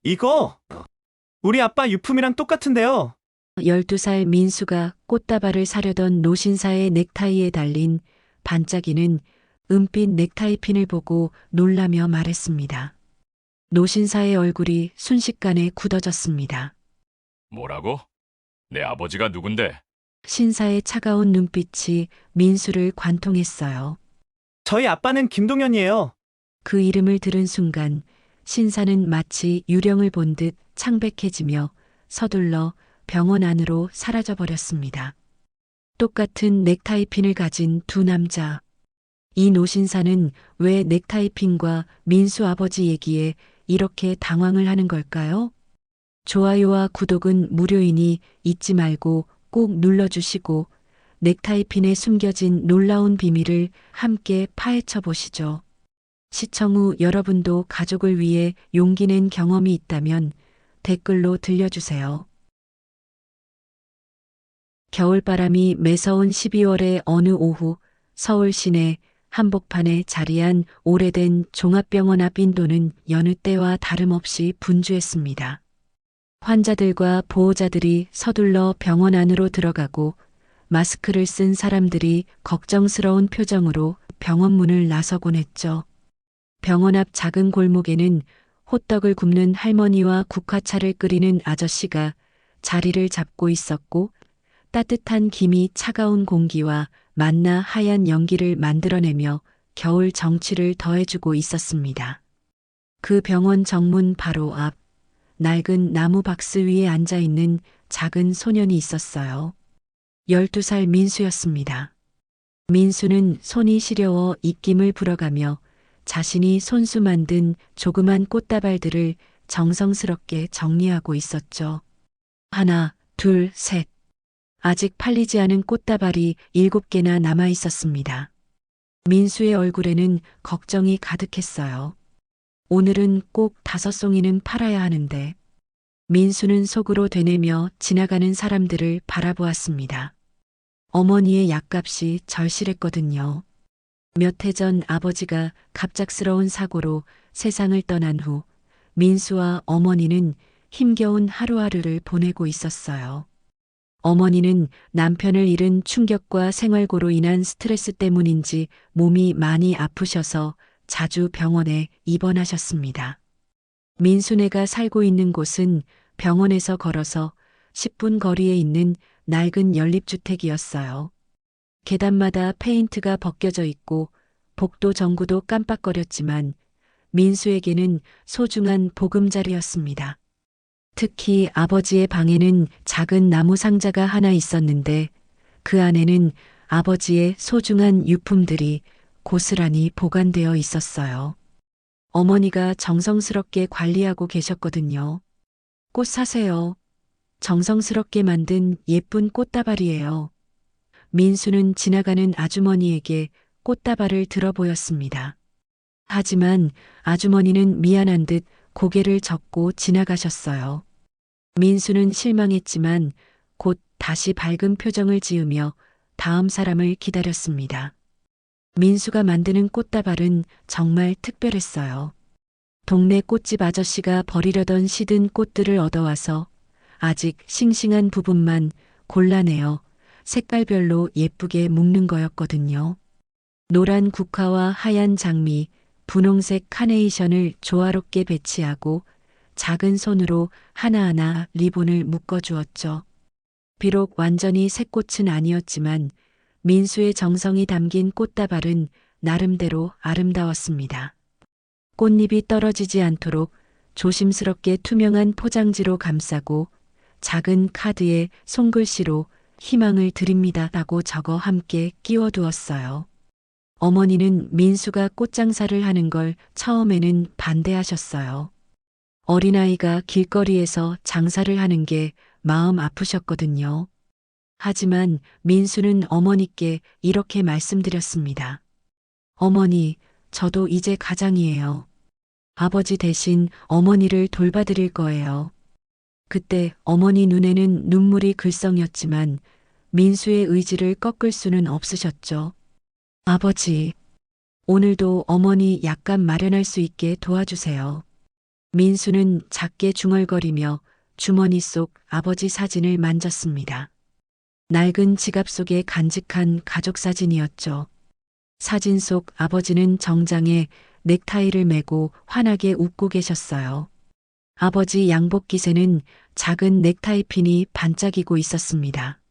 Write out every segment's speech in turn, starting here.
이거 우리 아빠 유품이랑 똑같은데요. 12살 민수가 꽃다발을 사려던 노신사의 넥타이에 달린 반짝이는 은빛 넥타이 핀을 보고 놀라며 말했습니다. 노신사의 얼굴이 순식간에 굳어졌습니다. 뭐라고? 내 아버지가 누군데? 신사의 차가운 눈빛이 민수를 관통했어요. 저희 아빠는 김동현이에요. 그 이름을 들은 순간 신사는 마치 유령을 본 듯 창백해지며 서둘러 병원 안으로 사라져 버렸습니다. 똑같은 넥타이 핀을 가진 두 남자. 이 노신사는 왜 넥타이 핀과 민수 아버지 얘기에 이렇게 당황을 하는 걸까요? 좋아요와 구독은 무료이니 잊지 말고 꼭 눌러주시고 넥타이 핀에 숨겨진 놀라운 비밀을 함께 파헤쳐 보시죠. 시청 후 여러분도 가족을 위해 용기 낸 경험이 있다면 댓글로 들려주세요. 겨울바람이 매서운 12월의 어느 오후 서울 시내 한복판에 자리한 오래된 종합병원 앞 인도는 여느 때와 다름없이 분주했습니다. 환자들과 보호자들이 서둘러 병원 안으로 들어가고 마스크를 쓴 사람들이 걱정스러운 표정으로 병원 문을 나서곤 했죠. 병원 앞 작은 골목에는 호떡을 굽는 할머니와 국화차를 끓이는 아저씨가 자리를 잡고 있었고 따뜻한 김이 차가운 공기와 만나 하얀 연기를 만들어내며 겨울 정취를 더해주고 있었습니다. 그 병원 정문 바로 앞 낡은 나무 박스 위에 앉아있는 작은 소년이 있었어요. 12살 민수였습니다. 민수는 손이 시려워 입김을 불어가며 자신이 손수 만든 조그만 꽃다발들을 정성스럽게 정리하고 있었죠. 하나, 둘, 셋. 아직 팔리지 않은 꽃다발이 7개나 남아 있었습니다. 민수의 얼굴에는 걱정이 가득했어요. 오늘은 꼭 5송이는 팔아야 하는데. 민수는 속으로 되뇌며 지나가는 사람들을 바라보았습니다. 어머니의 약값이 절실했거든요. 몇 해 전 아버지가 갑작스러운 사고로 세상을 떠난 후 민수와 어머니는 힘겨운 하루하루를 보내고 있었어요. 어머니는 남편을 잃은 충격과 생활고로 인한 스트레스 때문인지 몸이 많이 아프셔서 자주 병원에 입원하셨습니다. 민수네가 살고 있는 곳은 병원에서 걸어서 10분 거리에 있는 낡은 연립주택이었어요. 계단마다 페인트가 벗겨져 있고 복도 전구도 깜빡거렸지만 민수에게는 소중한 보금자리였습니다. 특히 아버지의 방에는 작은 나무 상자가 하나 있었는데 그 안에는 아버지의 소중한 유품들이 고스란히 보관되어 있었어요. 어머니가 정성스럽게 관리하고 계셨거든요. 꽃 사세요. 정성스럽게 만든 예쁜 꽃다발이에요. 민수는 지나가는 아주머니에게 꽃다발을 들어 보였습니다. 하지만 아주머니는 미안한 듯 고개를 젓고 지나가셨어요. 민수는 실망했지만 곧 다시 밝은 표정을 지으며 다음 사람을 기다렸습니다. 민수가 만드는 꽃다발은 정말 특별했어요. 동네 꽃집 아저씨가 버리려던 시든 꽃들을 얻어와서 아직 싱싱한 부분만 골라내어 색깔별로 예쁘게 묶는 거였거든요. 노란 국화와 하얀 장미, 분홍색 카네이션을 조화롭게 배치하고 작은 손으로 하나하나 리본을 묶어주었죠. 비록 완전히 새 꽃은 아니었지만 민수의 정성이 담긴 꽃다발은 나름대로 아름다웠습니다. 꽃잎이 떨어지지 않도록 조심스럽게 투명한 포장지로 감싸고 작은 카드에 손글씨로 희망을 드립니다 라고 적어 함께 끼워두었어요. 어머니는 민수가 꽃장사를 하는 걸 처음에는 반대하셨어요. 어린아이가 길거리에서 장사를 하는 게 마음 아프셨거든요. 하지만 민수는 어머니께 이렇게 말씀드렸습니다. 어머니, 저도 이제 가장이에요. 아버지 대신 어머니를 돌봐드릴 거예요. 그때 어머니 눈에는 눈물이 글썽였지만 민수의 의지를 꺾을 수는 없으셨죠. 아버지, 오늘도 어머니 약간 마련할 수 있게 도와주세요. 민수는 작게 중얼거리며 주머니 속 아버지 사진을 만졌습니다. 낡은 지갑 속에 간직한 가족 사진이었죠. 사진 속 아버지는 정장에 넥타이를 메고 환하게 웃고 계셨어요. 아버지 양복 깃에는 작은 넥타이 핀이 반짝이고 있었습니다.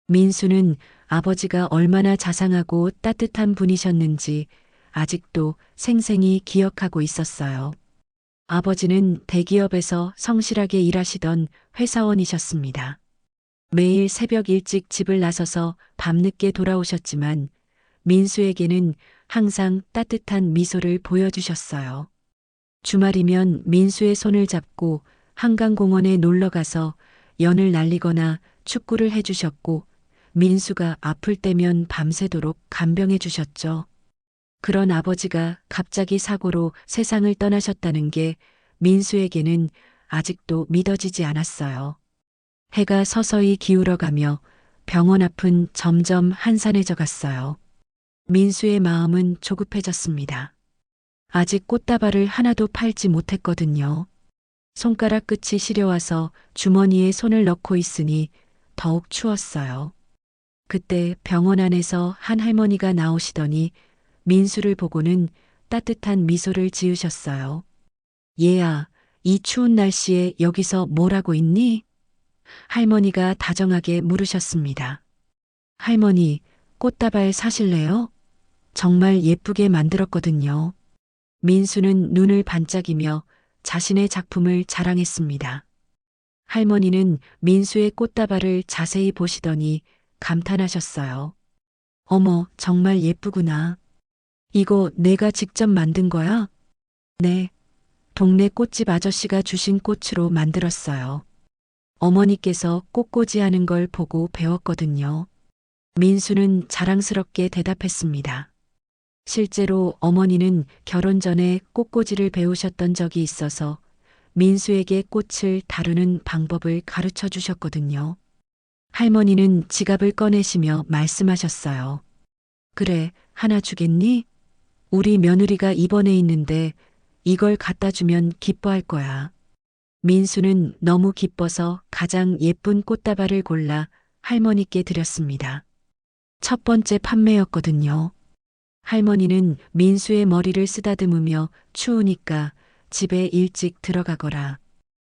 민수는 아버지가 얼마나 자상하고 따뜻한 분이셨는지 아직도 생생히 기억하고 있었어요. 아버지는 대기업에서 성실하게 일하시던 회사원이셨습니다. 매일 새벽 일찍 집을 나서서 밤늦게 돌아오셨지만 민수에게는 항상 따뜻한 미소를 보여주셨어요. 주말이면 민수의 손을 잡고 한강공원에 놀러 가서 연을 날리거나 축구를 해주셨고 민수가 아플 때면 밤새도록 간병해 주셨죠. 그런 아버지가 갑자기 사고로 세상을 떠나셨다는 게 민수에게는 아직도 믿어지지 않았어요. 해가 서서히 기울어가며 병원 앞은 점점 한산해져 갔어요. 민수의 마음은 조급해졌습니다. 아직 꽃다발을 하나도 팔지 못했거든요. 손가락 끝이 시려와서 주머니에 손을 넣고 있으니 더욱 추웠어요. 그때 병원 안에서 한 할머니가 나오시더니 민수를 보고는 따뜻한 미소를 지으셨어요. 얘야, 이 추운 날씨에 여기서 뭘 하고 있니? 할머니가 다정하게 물으셨습니다. 할머니, 꽃다발 사실래요? 정말 예쁘게 만들었거든요. 민수는 눈을 반짝이며 자신의 작품을 자랑했습니다. 할머니는 민수의 꽃다발을 자세히 보시더니 감탄하셨어요. 어머, 정말 예쁘구나. 이거 내가 직접 만든 거야? 네. 동네 꽃집 아저씨가 주신 꽃으로 만들었어요. 어머니께서 꽃꽂이 하는 걸 보고 배웠거든요. 민수는 자랑스럽게 대답했습니다. 실제로 어머니는 결혼 전에 꽃꽂이를 배우셨던 적이 있어서 민수에게 꽃을 다루는 방법을 가르쳐 주셨거든요. 할머니는 지갑을 꺼내시며 말씀하셨어요. 그래, 하나 주겠니? 우리 며느리가 입원해 있는데 이걸 갖다 주면 기뻐할 거야. 민수는 너무 기뻐서 가장 예쁜 꽃다발을 골라 할머니께 드렸습니다. 첫 번째 판매였거든요. 할머니는 민수의 머리를 쓰다듬으며 추우니까 집에 일찍 들어가거라.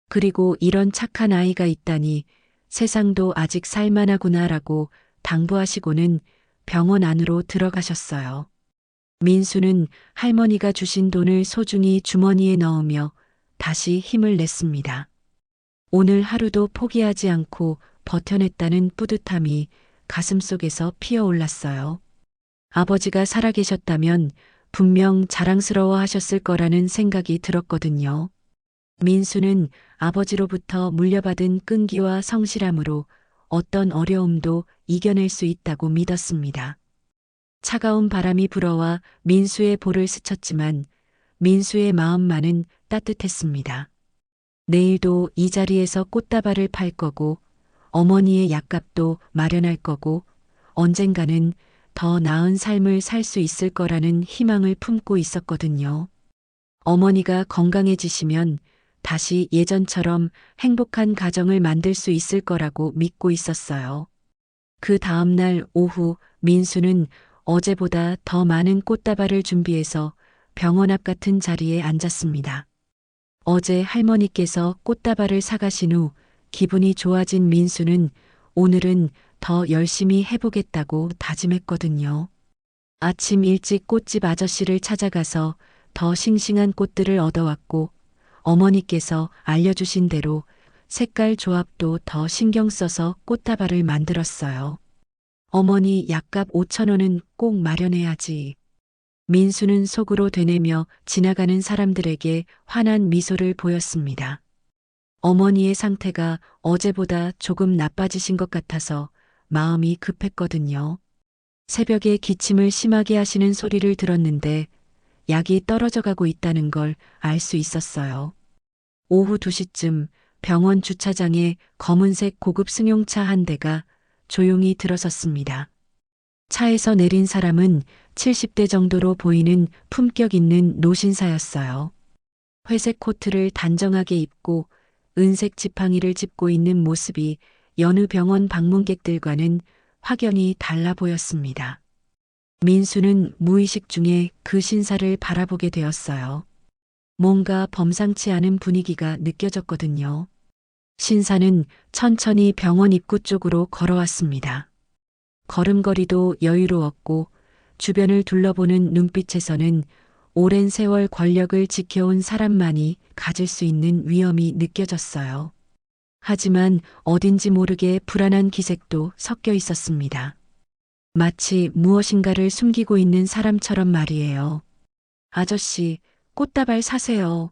그리고 이런 착한 아이가 있다니 세상도 아직 살만하구나라고 당부하시고는 병원 안으로 들어가셨어요. 민수는 할머니가 주신 돈을 소중히 주머니에 넣으며 다시 힘을 냈습니다. 오늘 하루도 포기하지 않고 버텨냈다는 뿌듯함이 가슴속에서 피어올랐어요. 아버지가 살아계셨다면 분명 자랑스러워 하셨을 거라는 생각이 들었거든요. 민수는 아버지로부터 물려받은 끈기와 성실함으로 어떤 어려움도 이겨낼 수 있다고 믿었습니다. 차가운 바람이 불어와 민수의 볼을 스쳤지만 민수의 마음만은 따뜻했습니다. 내일도 이 자리에서 꽃다발을 팔 거고 어머니의 약값도 마련할 거고 언젠가는 더 나은 삶을 살 수 있을 거라는 희망을 품고 있었거든요. 어머니가 건강해지시면 다시 예전처럼 행복한 가정을 만들 수 있을 거라고 믿고 있었어요. 그 다음 날 오후 민수는 어제보다 더 많은 꽃다발을 준비해서 병원 앞 같은 자리에 앉았습니다. 어제 할머니께서 꽃다발을 사가신 후 기분이 좋아진 민수는 오늘은 더 열심히 해보겠다고 다짐했거든요. 아침 일찍 꽃집 아저씨를 찾아가서 더 싱싱한 꽃들을 얻어왔고 어머니께서 알려주신 대로 색깔 조합도 더 신경 써서 꽃다발을 만들었어요. 어머니 약값 5,000원은 꼭 마련해야지. 민수는 속으로 되뇌며 지나가는 사람들에게 환한 미소를 보였습니다. 어머니의 상태가 어제보다 조금 나빠지신 것 같아서 마음이 급했거든요. 새벽에 기침을 심하게 하시는 소리를 들었는데 약이 떨어져 가고 있다는 걸 알 수 있었어요. 오후 2시쯤 병원 주차장에 검은색 고급 승용차 한 대가 조용히 들어섰습니다. 차에서 내린 사람은 70대 정도로 보이는 품격 있는 노신사였어요. 회색 코트를 단정하게 입고 은색 지팡이를 짚고 있는 모습이 여느 병원 방문객들과는 확연히 달라 보였습니다. 민수는 무의식 중에 그 신사를 바라보게 되었어요. 뭔가 범상치 않은 분위기가 느껴졌거든요. 신사는 천천히 병원 입구 쪽으로 걸어왔습니다. 걸음걸이도 여유로웠고 주변을 둘러보는 눈빛에서는 오랜 세월 권력을 지켜온 사람만이 가질 수 있는 위엄이 느껴졌어요. 하지만 어딘지 모르게 불안한 기색도 섞여 있었습니다. 마치 무엇인가를 숨기고 있는 사람처럼 말이에요. 아저씨, 꽃다발 사세요.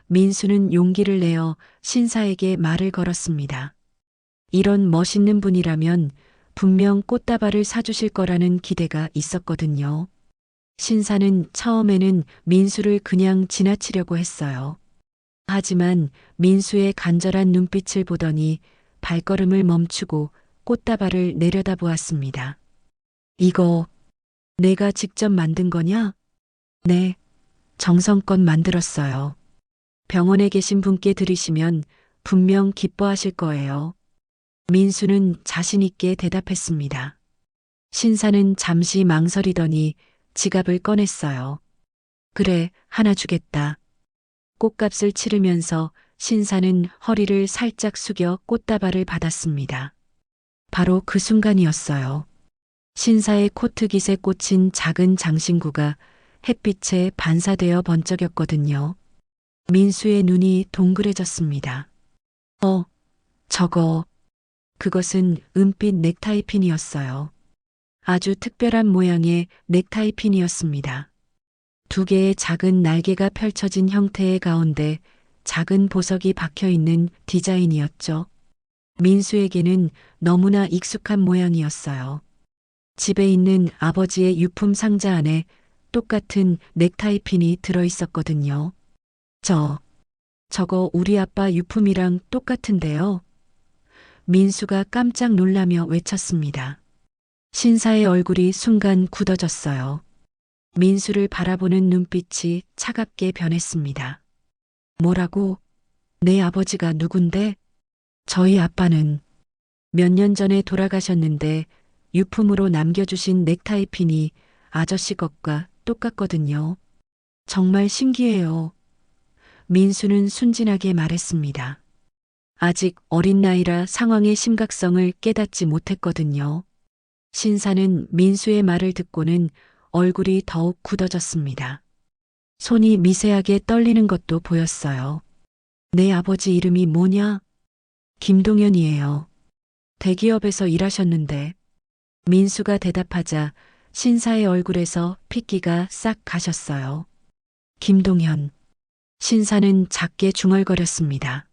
민수는 용기를 내어 신사에게 말을 걸었습니다. 이런 멋있는 분이라면 분명 꽃다발을 사주실 거라는 기대가 있었거든요. 신사는 처음에는 민수를 그냥 지나치려고 했어요. 하지만 민수의 간절한 눈빛을 보더니 발걸음을 멈추고 꽃다발을 내려다보았습니다. 이거 내가 직접 만든 거냐? 네, 정성껏 만들었어요. 병원에 계신 분께 드리시면 분명 기뻐하실 거예요. 민수는 자신 있게 대답했습니다. 신사는 잠시 망설이더니 지갑을 꺼냈어요. 그래, 하나 주겠다. 꽃값을 치르면서 신사는 허리를 살짝 숙여 꽃다발을 받았습니다. 바로 그 순간이었어요. 신사의 코트깃에 꽂힌 작은 장신구가 햇빛에 반사되어 번쩍였거든요. 민수의 눈이 동그래졌습니다. 저거. 그것은 은빛 넥타이 핀이었어요. 아주 특별한 모양의 넥타이 핀이었습니다. 두 개의 작은 날개가 펼쳐진 형태의 가운데 작은 보석이 박혀 있는 디자인이었죠. 민수에게는 너무나 익숙한 모양이었어요. 집에 있는 아버지의 유품 상자 안에 똑같은 넥타이 핀이 들어 있었거든요. 저거 우리 아빠 유품이랑 똑같은데요. 민수가 깜짝 놀라며 외쳤습니다. 신사의 얼굴이 순간 굳어졌어요. 민수를 바라보는 눈빛이 차갑게 변했습니다. 뭐라고? 내 아버지가 누군데? 저희 아빠는 몇 년 전에 돌아가셨는데 유품으로 남겨주신 넥타이 핀이 아저씨 것과 똑같거든요. 정말 신기해요. 민수는 순진하게 말했습니다. 아직 어린 나이라 상황의 심각성을 깨닫지 못했거든요. 신사는 민수의 말을 듣고는 얼굴이 더욱 굳어졌습니다. 손이 미세하게 떨리는 것도 보였어요. 내 아버지 이름이 뭐냐? 김동현이에요. 대기업에서 일하셨는데. 민수가 대답하자 신사의 얼굴에서 핏기가 싹 가셨어요. 김동현. 신사는 작게 중얼거렸습니다.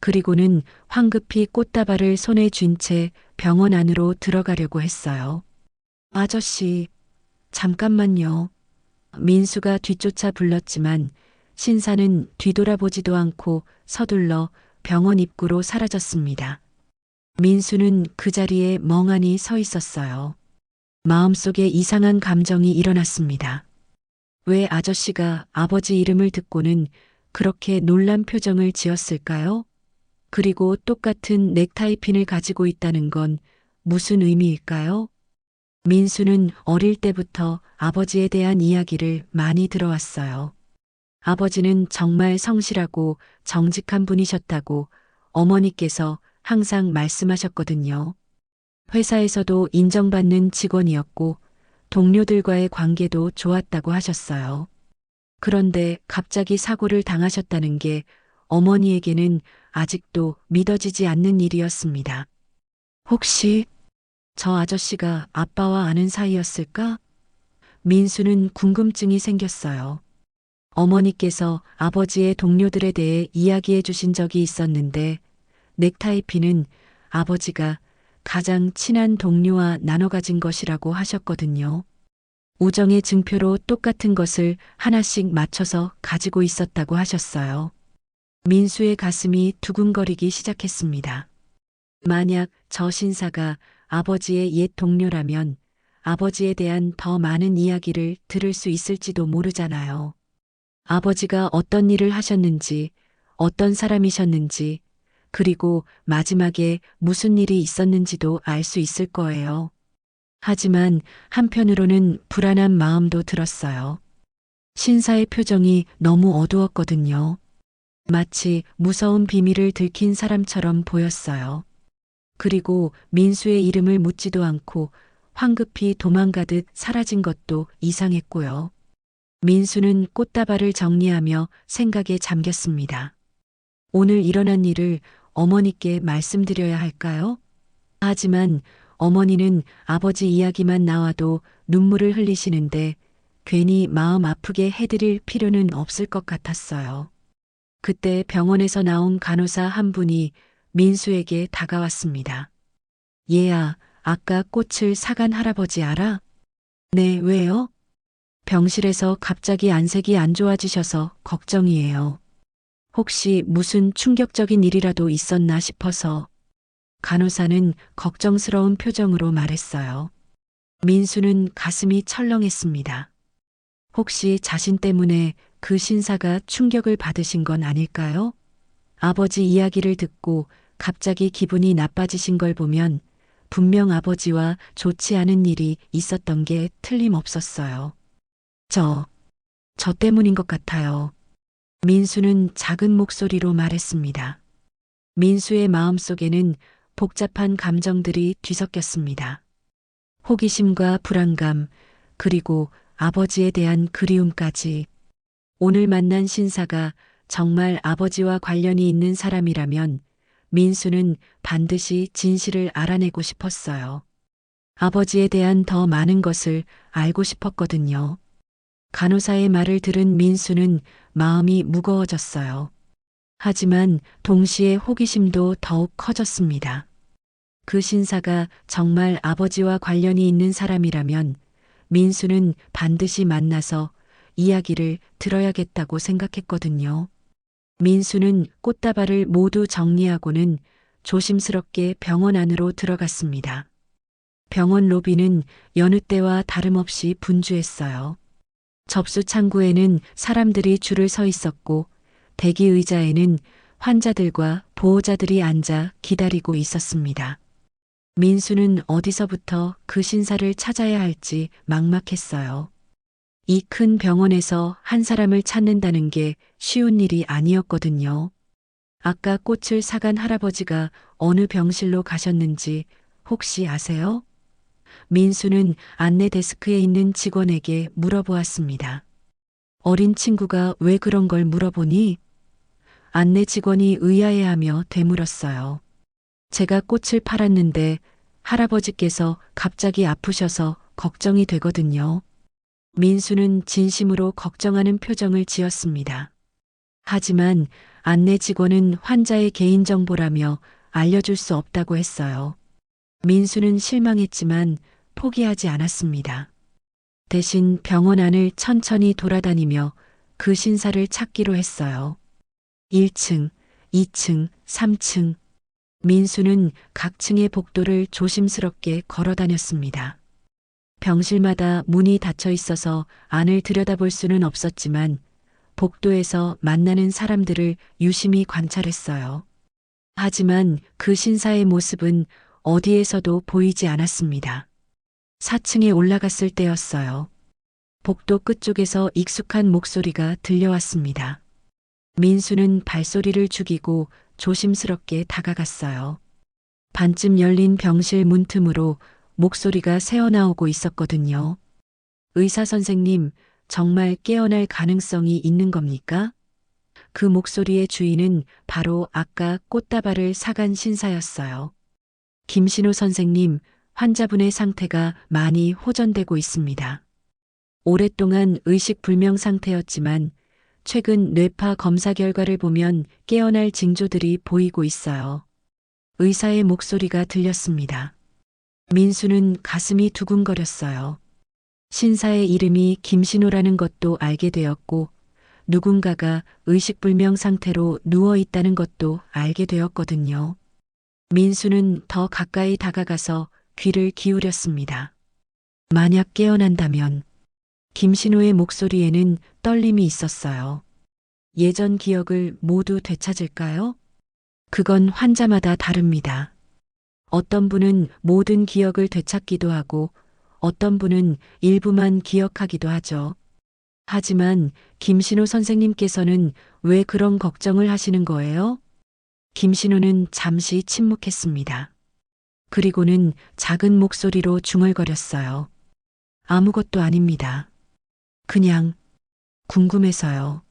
그리고는 황급히 꽃다발을 손에 쥔 채 병원 안으로 들어가려고 했어요. 아저씨, 잠깐만요. 민수가 뒤쫓아 불렀지만 신사는 뒤돌아보지도 않고 서둘러 병원 입구로 사라졌습니다. 민수는 그 자리에 멍하니 서 있었어요. 마음속에 이상한 감정이 일어났습니다. 왜 아저씨가 아버지 이름을 듣고는 그렇게 놀란 표정을 지었을까요? 그리고 똑같은 넥타이 핀을 가지고 있다는 건 무슨 의미일까요? 민수는 어릴 때부터 아버지에 대한 이야기를 많이 들어왔어요. 아버지는 정말 성실하고 정직한 분이셨다고 어머니께서 항상 말씀하셨거든요. 회사에서도 인정받는 직원이었고 동료들과의 관계도 좋았다고 하셨어요. 그런데 갑자기 사고를 당하셨다는 게 어머니에게는 아직도 믿어지지 않는 일이었습니다. 혹시 저 아저씨가 아빠와 아는 사이였을까? 민수는 궁금증이 생겼어요. 어머니께서 아버지의 동료들에 대해 이야기해 주신 적이 있었는데 넥타이 핀은 아버지가 가장 친한 동료와 나눠 가진 것이라고 하셨거든요. 우정의 증표로 똑같은 것을 하나씩 맞춰서 가지고 있었다고 하셨어요. 민수의 가슴이 두근거리기 시작했습니다. 만약 저 신사가 아버지의 옛 동료라면 아버지에 대한 더 많은 이야기를 들을 수 있을지도 모르잖아요. 아버지가 어떤 일을 하셨는지, 어떤 사람이셨는지, 그리고 마지막에 무슨 일이 있었는지도 알 수 있을 거예요. 하지만 한편으로는 불안한 마음도 들었어요. 신사의 표정이 너무 어두웠거든요. 마치 무서운 비밀을 들킨 사람처럼 보였어요. 그리고 민수의 이름을 묻지도 않고 황급히 도망가듯 사라진 것도 이상했고요. 민수는 꽃다발을 정리하며 생각에 잠겼습니다. 오늘 일어난 일을 어머니께 말씀드려야 할까요? 하지만 어머니는 아버지 이야기만 나와도 눈물을 흘리시는데 괜히 마음 아프게 해드릴 필요는 없을 것 같았어요. 그때 병원에서 나온 간호사 한 분이 민수에게 다가왔습니다. 얘야, 아까 꽃을 사간 할아버지 알아? 네, 왜요? 병실에서 갑자기 안색이 안 좋아지셔서 걱정이에요. 혹시 무슨 충격적인 일이라도 있었나 싶어서. 간호사는 걱정스러운 표정으로 말했어요. 민수는 가슴이 철렁했습니다. 혹시 자신 때문에 그 신사가 충격을 받으신 건 아닐까요? 아버지 이야기를 듣고 갑자기 기분이 나빠지신 걸 보면 분명 아버지와 좋지 않은 일이 있었던 게 틀림없었어요. 저 때문인 것 같아요. 민수는 작은 목소리로 말했습니다. 민수의 마음속에는 복잡한 감정들이 뒤섞였습니다. 호기심과 불안감, 그리고 아버지에 대한 그리움까지. 오늘 만난 신사가 정말 아버지와 관련이 있는 사람이라면 민수는 반드시 진실을 알아내고 싶었어요. 아버지에 대한 더 많은 것을 알고 싶었거든요. 간호사의 말을 들은 민수는 마음이 무거워졌어요. 하지만 동시에 호기심도 더욱 커졌습니다. 그 신사가 정말 아버지와 관련이 있는 사람이라면 민수는 반드시 만나서 이야기를 들어야겠다고 생각했거든요. 민수는 꽃다발을 모두 정리하고는 조심스럽게 병원 안으로 들어갔습니다. 병원 로비는 여느 때와 다름없이 분주했어요. 접수 창구에는 사람들이 줄을 서 있었고 대기 의자에는 환자들과 보호자들이 앉아 기다리고 있었습니다. 민수는 어디서부터 그 신사를 찾아야 할지 막막했어요. 이 큰 병원에서 한 사람을 찾는다는 게 쉬운 일이 아니었거든요. 아까 꽃을 사간 할아버지가 어느 병실로 가셨는지 혹시 아세요? 민수는 안내 데스크에 있는 직원에게 물어보았습니다. 어린 친구가 왜 그런 걸 물어보니? 안내 직원이 의아해하며 되물었어요. 제가 꽃을 팔았는데 할아버지께서 갑자기 아프셔서 걱정이 되거든요. 민수는 진심으로 걱정하는 표정을 지었습니다. 하지만 안내 직원은 환자의 개인정보라며 알려줄 수 없다고 했어요. 민수는 실망했지만 포기하지 않았습니다. 대신 병원 안을 천천히 돌아다니며 그 신사를 찾기로 했어요. 1층, 2층, 3층. 민수는 각 층의 복도를 조심스럽게 걸어 다녔습니다. 병실마다 문이 닫혀 있어서 안을 들여다볼 수는 없었지만 복도에서 만나는 사람들을 유심히 관찰했어요. 하지만 그 신사의 모습은 어디에서도 보이지 않았습니다. 4층에 올라갔을 때였어요. 복도 끝쪽에서 익숙한 목소리가 들려왔습니다. 민수는 발소리를 죽이고 조심스럽게 다가갔어요. 반쯤 열린 병실 문틈으로 목소리가 새어나오고 있었거든요. 의사 선생님, 정말 깨어날 가능성이 있는 겁니까? 그 목소리의 주인은 바로 아까 꽃다발을 사간 신사였어요. 김신호 선생님, 환자분의 상태가 많이 호전되고 있습니다. 오랫동안 의식불명 상태였지만 최근 뇌파 검사 결과를 보면 깨어날 징조들이 보이고 있어요. 의사의 목소리가 들렸습니다. 민수는 가슴이 두근거렸어요. 신사의 이름이 김신호라는 것도 알게 되었고 누군가가 의식불명 상태로 누워 있다는 것도 알게 되었거든요. 민수는 더 가까이 다가가서 귀를 기울였습니다. 만약 깨어난다면 김신호의 목소리에는 떨림이 있었어요. 예전 기억을 모두 되찾을까요? 그건 환자마다 다릅니다. 어떤 분은 모든 기억을 되찾기도 하고 어떤 분은 일부만 기억하기도 하죠. 하지만 김신호 선생님께서는 왜 그런 걱정을 하시는 거예요? 김신호는 잠시 침묵했습니다. 그리고는 작은 목소리로 중얼거렸어요. 아무것도 아닙니다. 그냥 궁금해서요.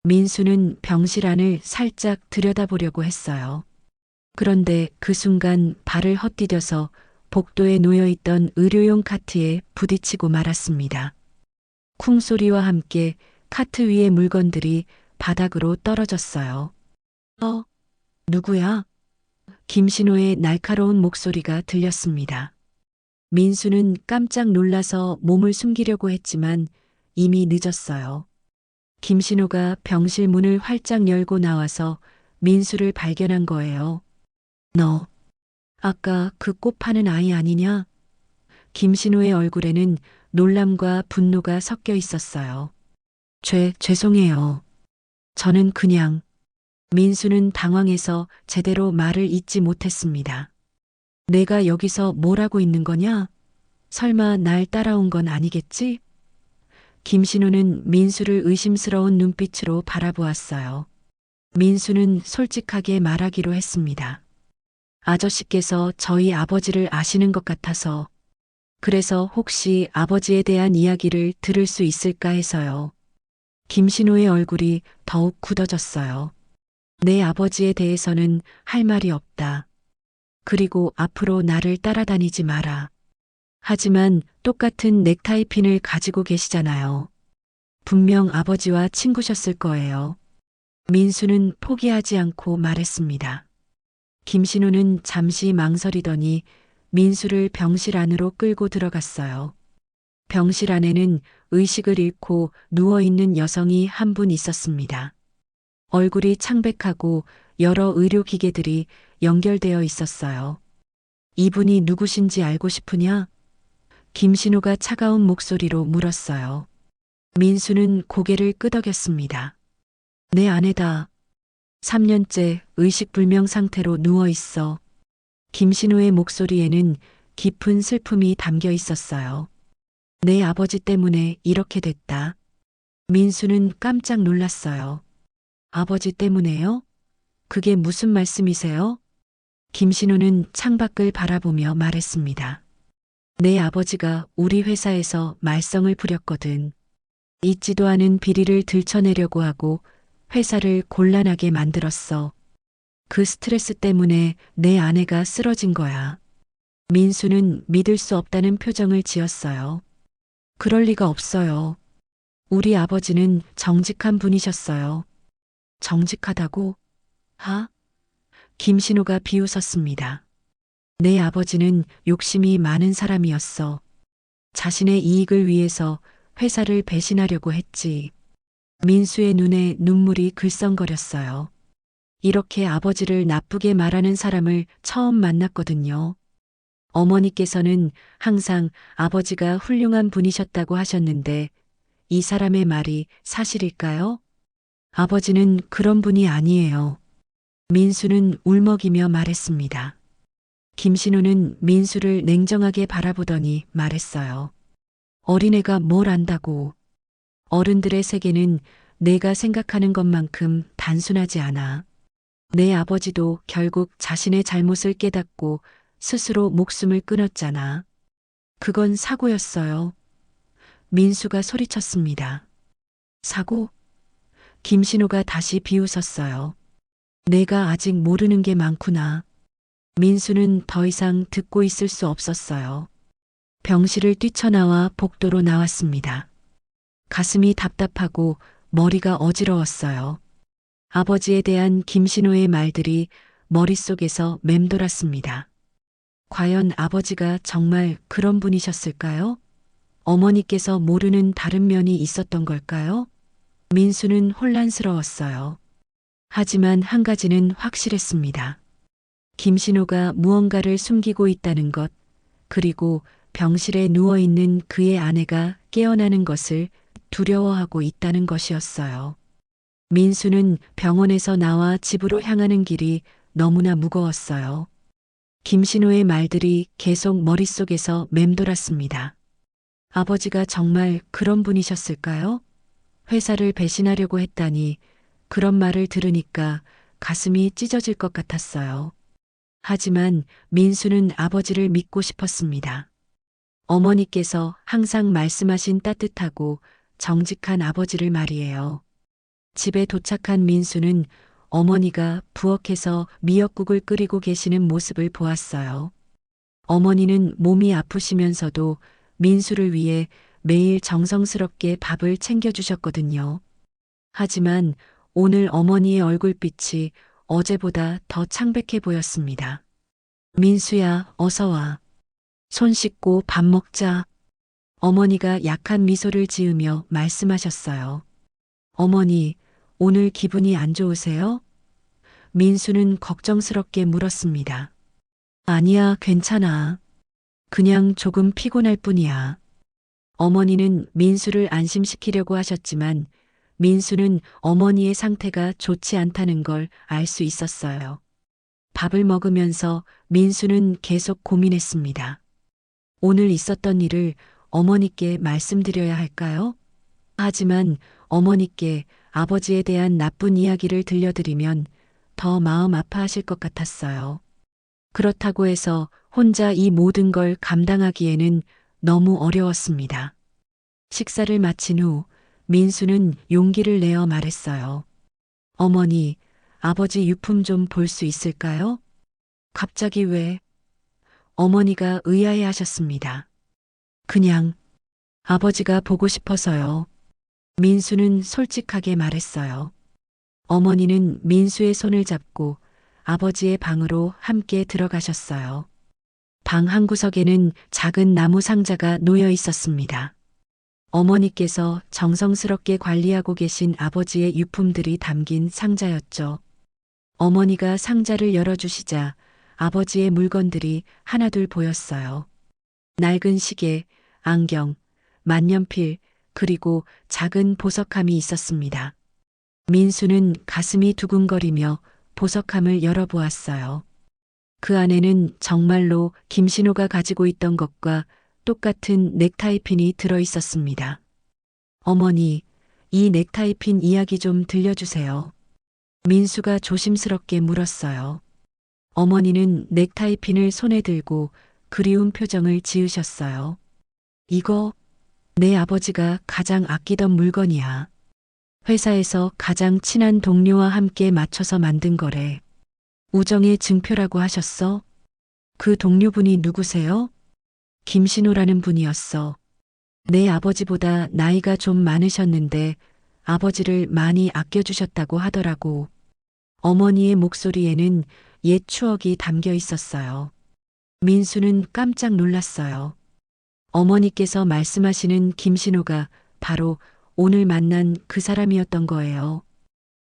민수는 병실 안을 살짝 들여다보려고 했어요. 그런데 그 순간 발을 헛디뎌서 복도에 놓여있던 의료용 카트에 부딪히고 말았습니다. 쿵 소리와 함께 카트 위의 물건들이 바닥으로 떨어졌어요. 누구야? 김신호의 날카로운 목소리가 들렸습니다. 민수는 깜짝 놀라서 몸을 숨기려고 했지만 이미 늦었어요. 김신호가 병실 문을 활짝 열고 나와서 민수를 발견한 거예요. 너, 아까 그 꽃 파는 아이 아니냐? 김신호의 얼굴에는 놀람과 분노가 섞여 있었어요. 죄송해요. 저는 그냥. 민수는 당황해서 제대로 말을 잇지 못했습니다. 내가 여기서 뭘 하고 있는 거냐? 설마 날 따라온 건 아니겠지? 김신호는 민수를 의심스러운 눈빛으로 바라보았어요. 민수는 솔직하게 말하기로 했습니다. 아저씨께서 저희 아버지를 아시는 것 같아서, 그래서 혹시 아버지에 대한 이야기를 들을 수 있을까 해서요. 김신호의 얼굴이 더욱 굳어졌어요. 내 아버지에 대해서는 할 말이 없다. 그리고 앞으로 나를 따라다니지 마라. 하지만 똑같은 넥타이 핀을 가지고 계시잖아요. 분명 아버지와 친구셨을 거예요. 민수는 포기하지 않고 말했습니다. 김신호는 잠시 망설이더니 민수를 병실 안으로 끌고 들어갔어요. 병실 안에는 의식을 잃고 누워있는 여성이 한 분 있었습니다. 얼굴이 창백하고 여러 의료기계들이 연결되어 있었어요. 이분이 누구신지 알고 싶으냐? 김신호가 차가운 목소리로 물었어요. 민수는 고개를 끄덕였습니다. 내 아내다. 3년째 의식불명 상태로 누워있어. 김신호의 목소리에는 깊은 슬픔이 담겨 있었어요. 내 아버지 때문에 이렇게 됐다. 민수는 깜짝 놀랐어요. 아버지 때문에요? 그게 무슨 말씀이세요? 김신호는 창밖을 바라보며 말했습니다. 내 아버지가 우리 회사에서 말썽을 부렸거든. 있지도 않은 비리를 들춰내려고 하고 회사를 곤란하게 만들었어. 그 스트레스 때문에 내 아내가 쓰러진 거야. 민수는 믿을 수 없다는 표정을 지었어요. 그럴 리가 없어요. 우리 아버지는 정직한 분이셨어요. 정직하다고? 김신호가 비웃었습니다. 내 아버지는 욕심이 많은 사람이었어. 자신의 이익을 위해서 회사를 배신하려고 했지. 민수의 눈에 눈물이 글썽거렸어요. 이렇게 아버지를 나쁘게 말하는 사람을 처음 만났거든요. 어머니께서는 항상 아버지가 훌륭한 분이셨다고 하셨는데 이 사람의 말이 사실일까요? 아버지는 그런 분이 아니에요. 민수는 울먹이며 말했습니다. 김신호는 민수를 냉정하게 바라보더니 말했어요. 어린애가 뭘 안다고. 어른들의 세계는 내가 생각하는 것만큼 단순하지 않아. 내 아버지도 결국 자신의 잘못을 깨닫고 스스로 목숨을 끊었잖아. 그건 사고였어요. 민수가 소리쳤습니다. 사고? 김신호가 다시 비웃었어요. 내가 아직 모르는 게 많구나. 민수는 더 이상 듣고 있을 수 없었어요. 병실을 뛰쳐나와 복도로 나왔습니다. 가슴이 답답하고 머리가 어지러웠어요. 아버지에 대한 김신호의 말들이 머릿속에서 맴돌았습니다. 과연 아버지가 정말 그런 분이셨을까요? 어머니께서 모르는 다른 면이 있었던 걸까요? 민수는 혼란스러웠어요. 하지만 한 가지는 확실했습니다. 김신호가 무언가를 숨기고 있다는 것, 그리고 병실에 누워있는 그의 아내가 깨어나는 것을 두려워하고 있다는 것이었어요. 민수는 병원에서 나와 집으로 향하는 길이 너무나 무거웠어요. 김신호의 말들이 계속 머릿속에서 맴돌았습니다. 아버지가 정말 그런 분이셨을까요? 회사를 배신하려고 했다니 그런 말을 들으니까 가슴이 찢어질 것 같았어요. 하지만 민수는 아버지를 믿고 싶었습니다. 어머니께서 항상 말씀하신 따뜻하고 정직한 아버지를 말이에요. 집에 도착한 민수는 어머니가 부엌에서 미역국을 끓이고 계시는 모습을 보았어요. 어머니는 몸이 아프시면서도 민수를 위해 매일 정성스럽게 밥을 챙겨주셨거든요. 하지만 오늘 어머니의 얼굴빛이 어제보다 더 창백해 보였습니다. 민수야, 어서 와. 손 씻고 밥 먹자. 어머니가 약한 미소를 지으며 말씀하셨어요. 어머니, 오늘 기분이 안 좋으세요? 민수는 걱정스럽게 물었습니다. 아니야, 괜찮아. 그냥 조금 피곤할 뿐이야. 어머니는 민수를 안심시키려고 하셨지만 민수는 어머니의 상태가 좋지 않다는 걸 알 수 있었어요. 밥을 먹으면서 민수는 계속 고민했습니다. 오늘 있었던 일을 어머니께 말씀드려야 할까요? 하지만 어머니께 아버지에 대한 나쁜 이야기를 들려드리면 더 마음 아파하실 것 같았어요. 그렇다고 해서 혼자 이 모든 걸 감당하기에는 너무 어려웠습니다. 식사를 마친 후 민수는 용기를 내어 말했어요. 어머니, 아버지 유품 좀 볼 수 있을까요? 갑자기 왜? 어머니가 의아해 하셨습니다. 그냥 아버지가 보고 싶어서요. 민수는 솔직하게 말했어요. 어머니는 민수의 손을 잡고 아버지의 방으로 함께 들어가셨어요. 방 한 구석에는 작은 나무 상자가 놓여 있었습니다. 어머니께서 정성스럽게 관리하고 계신 아버지의 유품들이 담긴 상자였죠. 어머니가 상자를 열어주시자 아버지의 물건들이 하나둘 보였어요. 낡은 시계, 안경, 만년필, 그리고 작은 보석함이 있었습니다. 민수는 가슴이 두근거리며 보석함을 열어보았어요. 그 안에는 정말로 김신호가 가지고 있던 것과 똑같은 넥타이핀이 들어 있었습니다. 어머니, 이 넥타이핀 이야기 좀 들려주세요. 민수가 조심스럽게 물었어요. 어머니는 넥타이핀을 손에 들고 그리운 표정을 지으셨어요. 이거 내 아버지가 가장 아끼던 물건이야. 회사에서 가장 친한 동료와 함께 맞춰서 만든 거래. 우정의 증표라고 하셨어? 그 동료분이 누구세요? 김신호라는 분이었어. 내 아버지보다 나이가 좀 많으셨는데 아버지를 많이 아껴주셨다고 하더라고. 어머니의 목소리에는 옛 추억이 담겨 있었어요. 민수는 깜짝 놀랐어요. 어머니께서 말씀하시는 김신호가 바로 오늘 만난 그 사람이었던 거예요.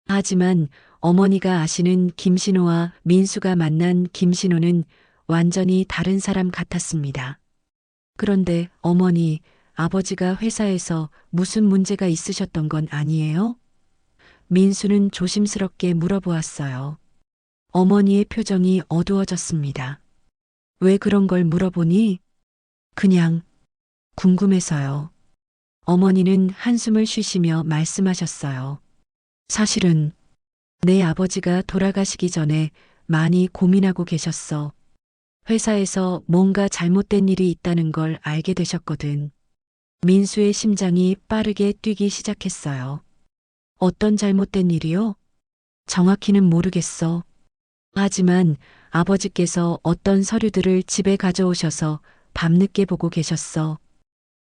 하지만 어머니가 아시는 김신호와 민수가 만난 김신호는 완전히 다른 사람 같았습니다. 그런데 어머니, 아버지가 회사에서 무슨 문제가 있으셨던 건 아니에요? 민수는 조심스럽게 물어보았어요. 어머니의 표정이 어두워졌습니다. 왜 그런 걸 물어보니? 그냥 궁금해서요. 어머니는 한숨을 쉬시며 말씀하셨어요. 사실은 내 아버지가 돌아가시기 전에 많이 고민하고 계셨어. 회사에서 뭔가 잘못된 일이 있다는 걸 알게 되셨거든. 민수의 심장이 빠르게 뛰기 시작했어요. 어떤 잘못된 일이요? 정확히는 모르겠어. 하지만 아버지께서 어떤 서류들을 집에 가져오셔서 밤늦게 보고 계셨어.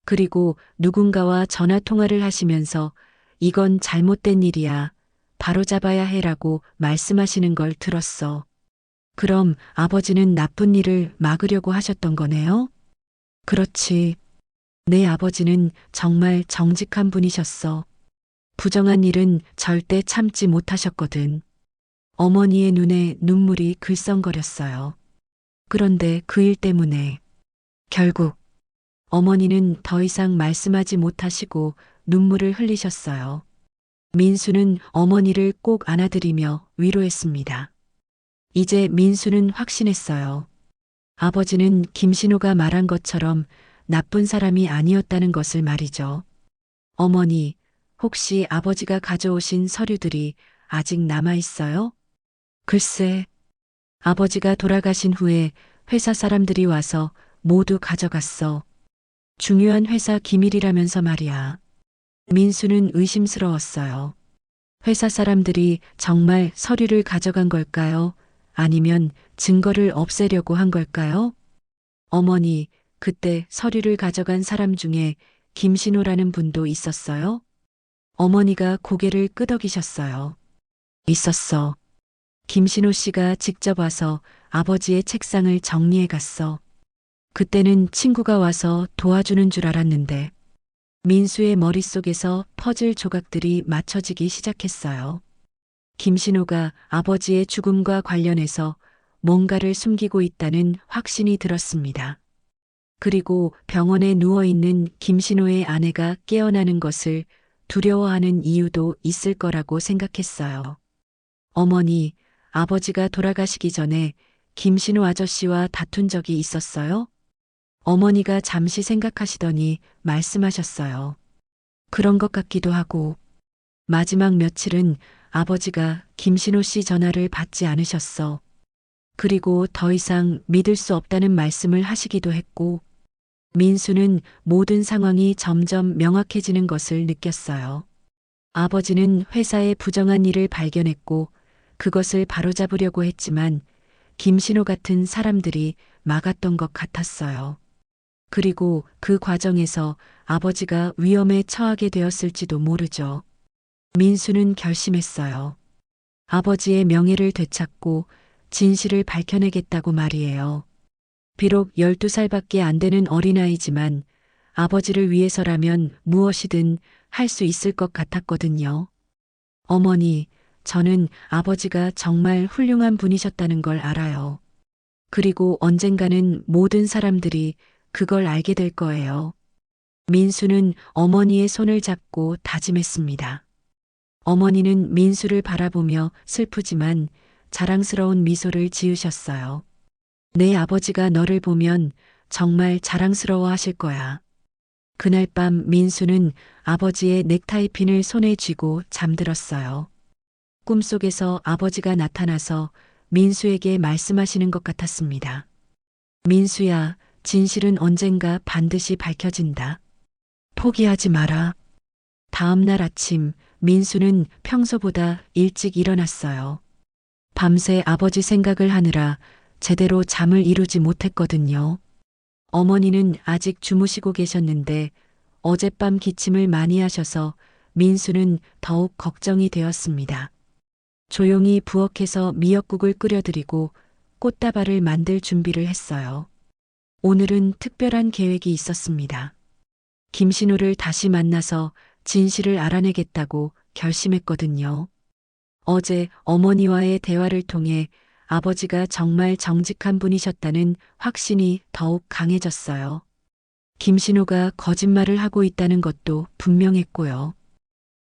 그리고 누군가와 전화 통화를 하시면서 이건 잘못된 일이야. 바로잡아야 해라고 말씀하시는 걸 들었어. 그럼 아버지는 나쁜 일을 막으려고 하셨던 거네요? 그렇지. 내 아버지는 정말 정직한 분이셨어. 부정한 일은 절대 참지 못하셨거든. 어머니의 눈에 눈물이 글썽거렸어요. 그런데 그 일 때문에 결국 어머니는 더 이상 말씀하지 못하시고 눈물을 흘리셨어요. 민수는 어머니를 꼭 안아드리며 위로했습니다. 이제 민수는 확신했어요. 아버지는 김신호가 말한 것처럼 나쁜 사람이 아니었다는 것을 말이죠. 어머니, 혹시 아버지가 가져오신 서류들이 아직 남아 있어요? 글쎄, 아버지가 돌아가신 후에 회사 사람들이 와서 모두 가져갔어. 중요한 회사 기밀이라면서 말이야. 민수는 의심스러웠어요. 회사 사람들이 정말 서류를 가져간 걸까요? 아니면 증거를 없애려고 한 걸까요? 어머니, 그때 서류를 가져간 사람 중에 김신호라는 분도 있었어요? 어머니가 고개를 끄덕이셨어요. 있었어. 김신호 씨가 직접 와서 아버지의 책상을 정리해 갔어. 그때는 친구가 와서 도와주는 줄 알았는데 민수의 머릿속에서 퍼즐 조각들이 맞춰지기 시작했어요. 김신호가 아버지의 죽음과 관련해서 뭔가를 숨기고 있다는 확신이 들었습니다. 그리고 병원에 누워있는 김신호의 아내가 깨어나는 것을 두려워하는 이유도 있을 거라고 생각했어요. 어머니, 아버지가 돌아가시기 전에 김신호 아저씨와 다툰 적이 있었어요? 어머니가 잠시 생각하시더니 말씀하셨어요. 그런 것 같기도 하고, 마지막 며칠은 아버지가 김신호 씨 전화를 받지 않으셨어. 그리고 더 이상 믿을 수 없다는 말씀을 하시기도 했고, 민수는 모든 상황이 점점 명확해지는 것을 느꼈어요. 아버지는 회사의 부정한 일을 발견했고, 그것을 바로잡으려고 했지만, 김신호 같은 사람들이 막았던 것 같았어요. 그리고 그 과정에서 아버지가 위험에 처하게 되었을지도 모르죠. 민수는 결심했어요. 아버지의 명예를 되찾고 진실을 밝혀내겠다고 말이에요. 비록 12살밖에 안 되는 어린아이지만 아버지를 위해서라면 무엇이든 할 수 있을 것 같았거든요. 어머니, 저는 아버지가 정말 훌륭한 분이셨다는 걸 알아요. 그리고 언젠가는 모든 사람들이 그걸 알게 될 거예요. 민수는 어머니의 손을 잡고 다짐했습니다. 어머니는 민수를 바라보며 슬프지만 자랑스러운 미소를 지으셨어요. 내 아버지가 너를 보면 정말 자랑스러워 하실 거야. 그날 밤 민수는 아버지의 넥타이 핀을 손에 쥐고 잠들었어요. 꿈속에서 아버지가 나타나서 민수에게 말씀하시는 것 같았습니다. 민수야, 진실은 언젠가 반드시 밝혀진다. 포기하지 마라. 다음 날 아침, 민수는 평소보다 일찍 일어났어요. 밤새 아버지 생각을 하느라 제대로 잠을 이루지 못했거든요. 어머니는 아직 주무시고 계셨는데 어젯밤 기침을 많이 하셔서 민수는 더욱 걱정이 되었습니다. 조용히 부엌에서 미역국을 끓여드리고 꽃다발을 만들 준비를 했어요. 오늘은 특별한 계획이 있었습니다. 김신호를 다시 만나서 진실을 알아내겠다고 결심했거든요. 어제 어머니와의 대화를 통해 아버지가 정말 정직한 분이셨다는 확신이 더욱 강해졌어요. 김신호가 거짓말을 하고 있다는 것도 분명했고요.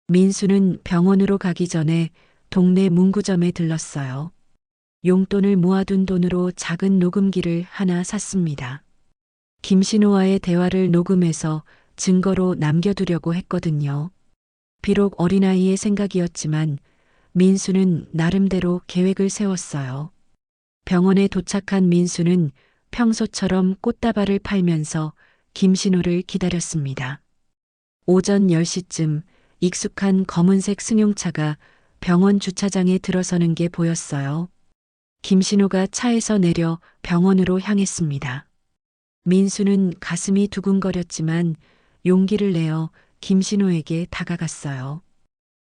민수는 병원으로 가기 전에 동네 문구점에 들렀어요. 용돈을 모아둔 돈으로 작은 녹음기를 하나 샀습니다. 김신호와의 대화를 녹음해서 증거로 남겨두려고 했거든요. 비록 어린아이의 생각이었지만 민수는 나름대로 계획을 세웠어요. 병원에 도착한 민수는 평소처럼 꽃다발을 팔면서 김신호를 기다렸습니다. 오전 10시쯤 익숙한 검은색 승용차가 병원 주차장에 들어서는 게 보였어요. 김신호가 차에서 내려 병원으로 향했습니다. 민수는 가슴이 두근거렸지만 용기를 내어 김신호에게 다가갔어요.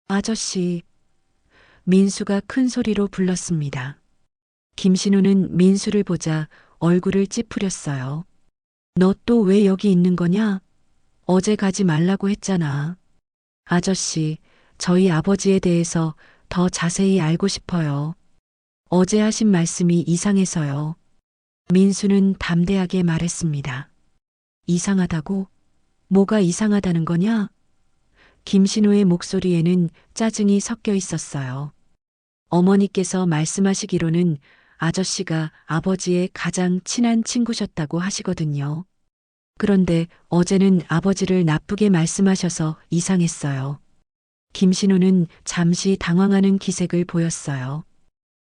아저씨. 민수가 큰 소리로 불렀습니다. 김신호는 민수를 보자 얼굴을 찌푸렸어요. 너 또 왜 여기 있는 거냐? 어제 가지 말라고 했잖아. 아저씨, 저희 아버지에 대해서 더 자세히 알고 싶어요. 어제 하신 말씀이 이상해서요. 민수는 담대하게 말했습니다. 이상하다고? 뭐가 이상하다는 거냐? 김신호의 목소리에는 짜증이 섞여 있었어요. 어머니께서 말씀하시기로는 아저씨가 아버지의 가장 친한 친구셨다고 하시거든요. 그런데 어제는 아버지를 나쁘게 말씀하셔서 이상했어요. 김신호는 잠시 당황하는 기색을 보였어요.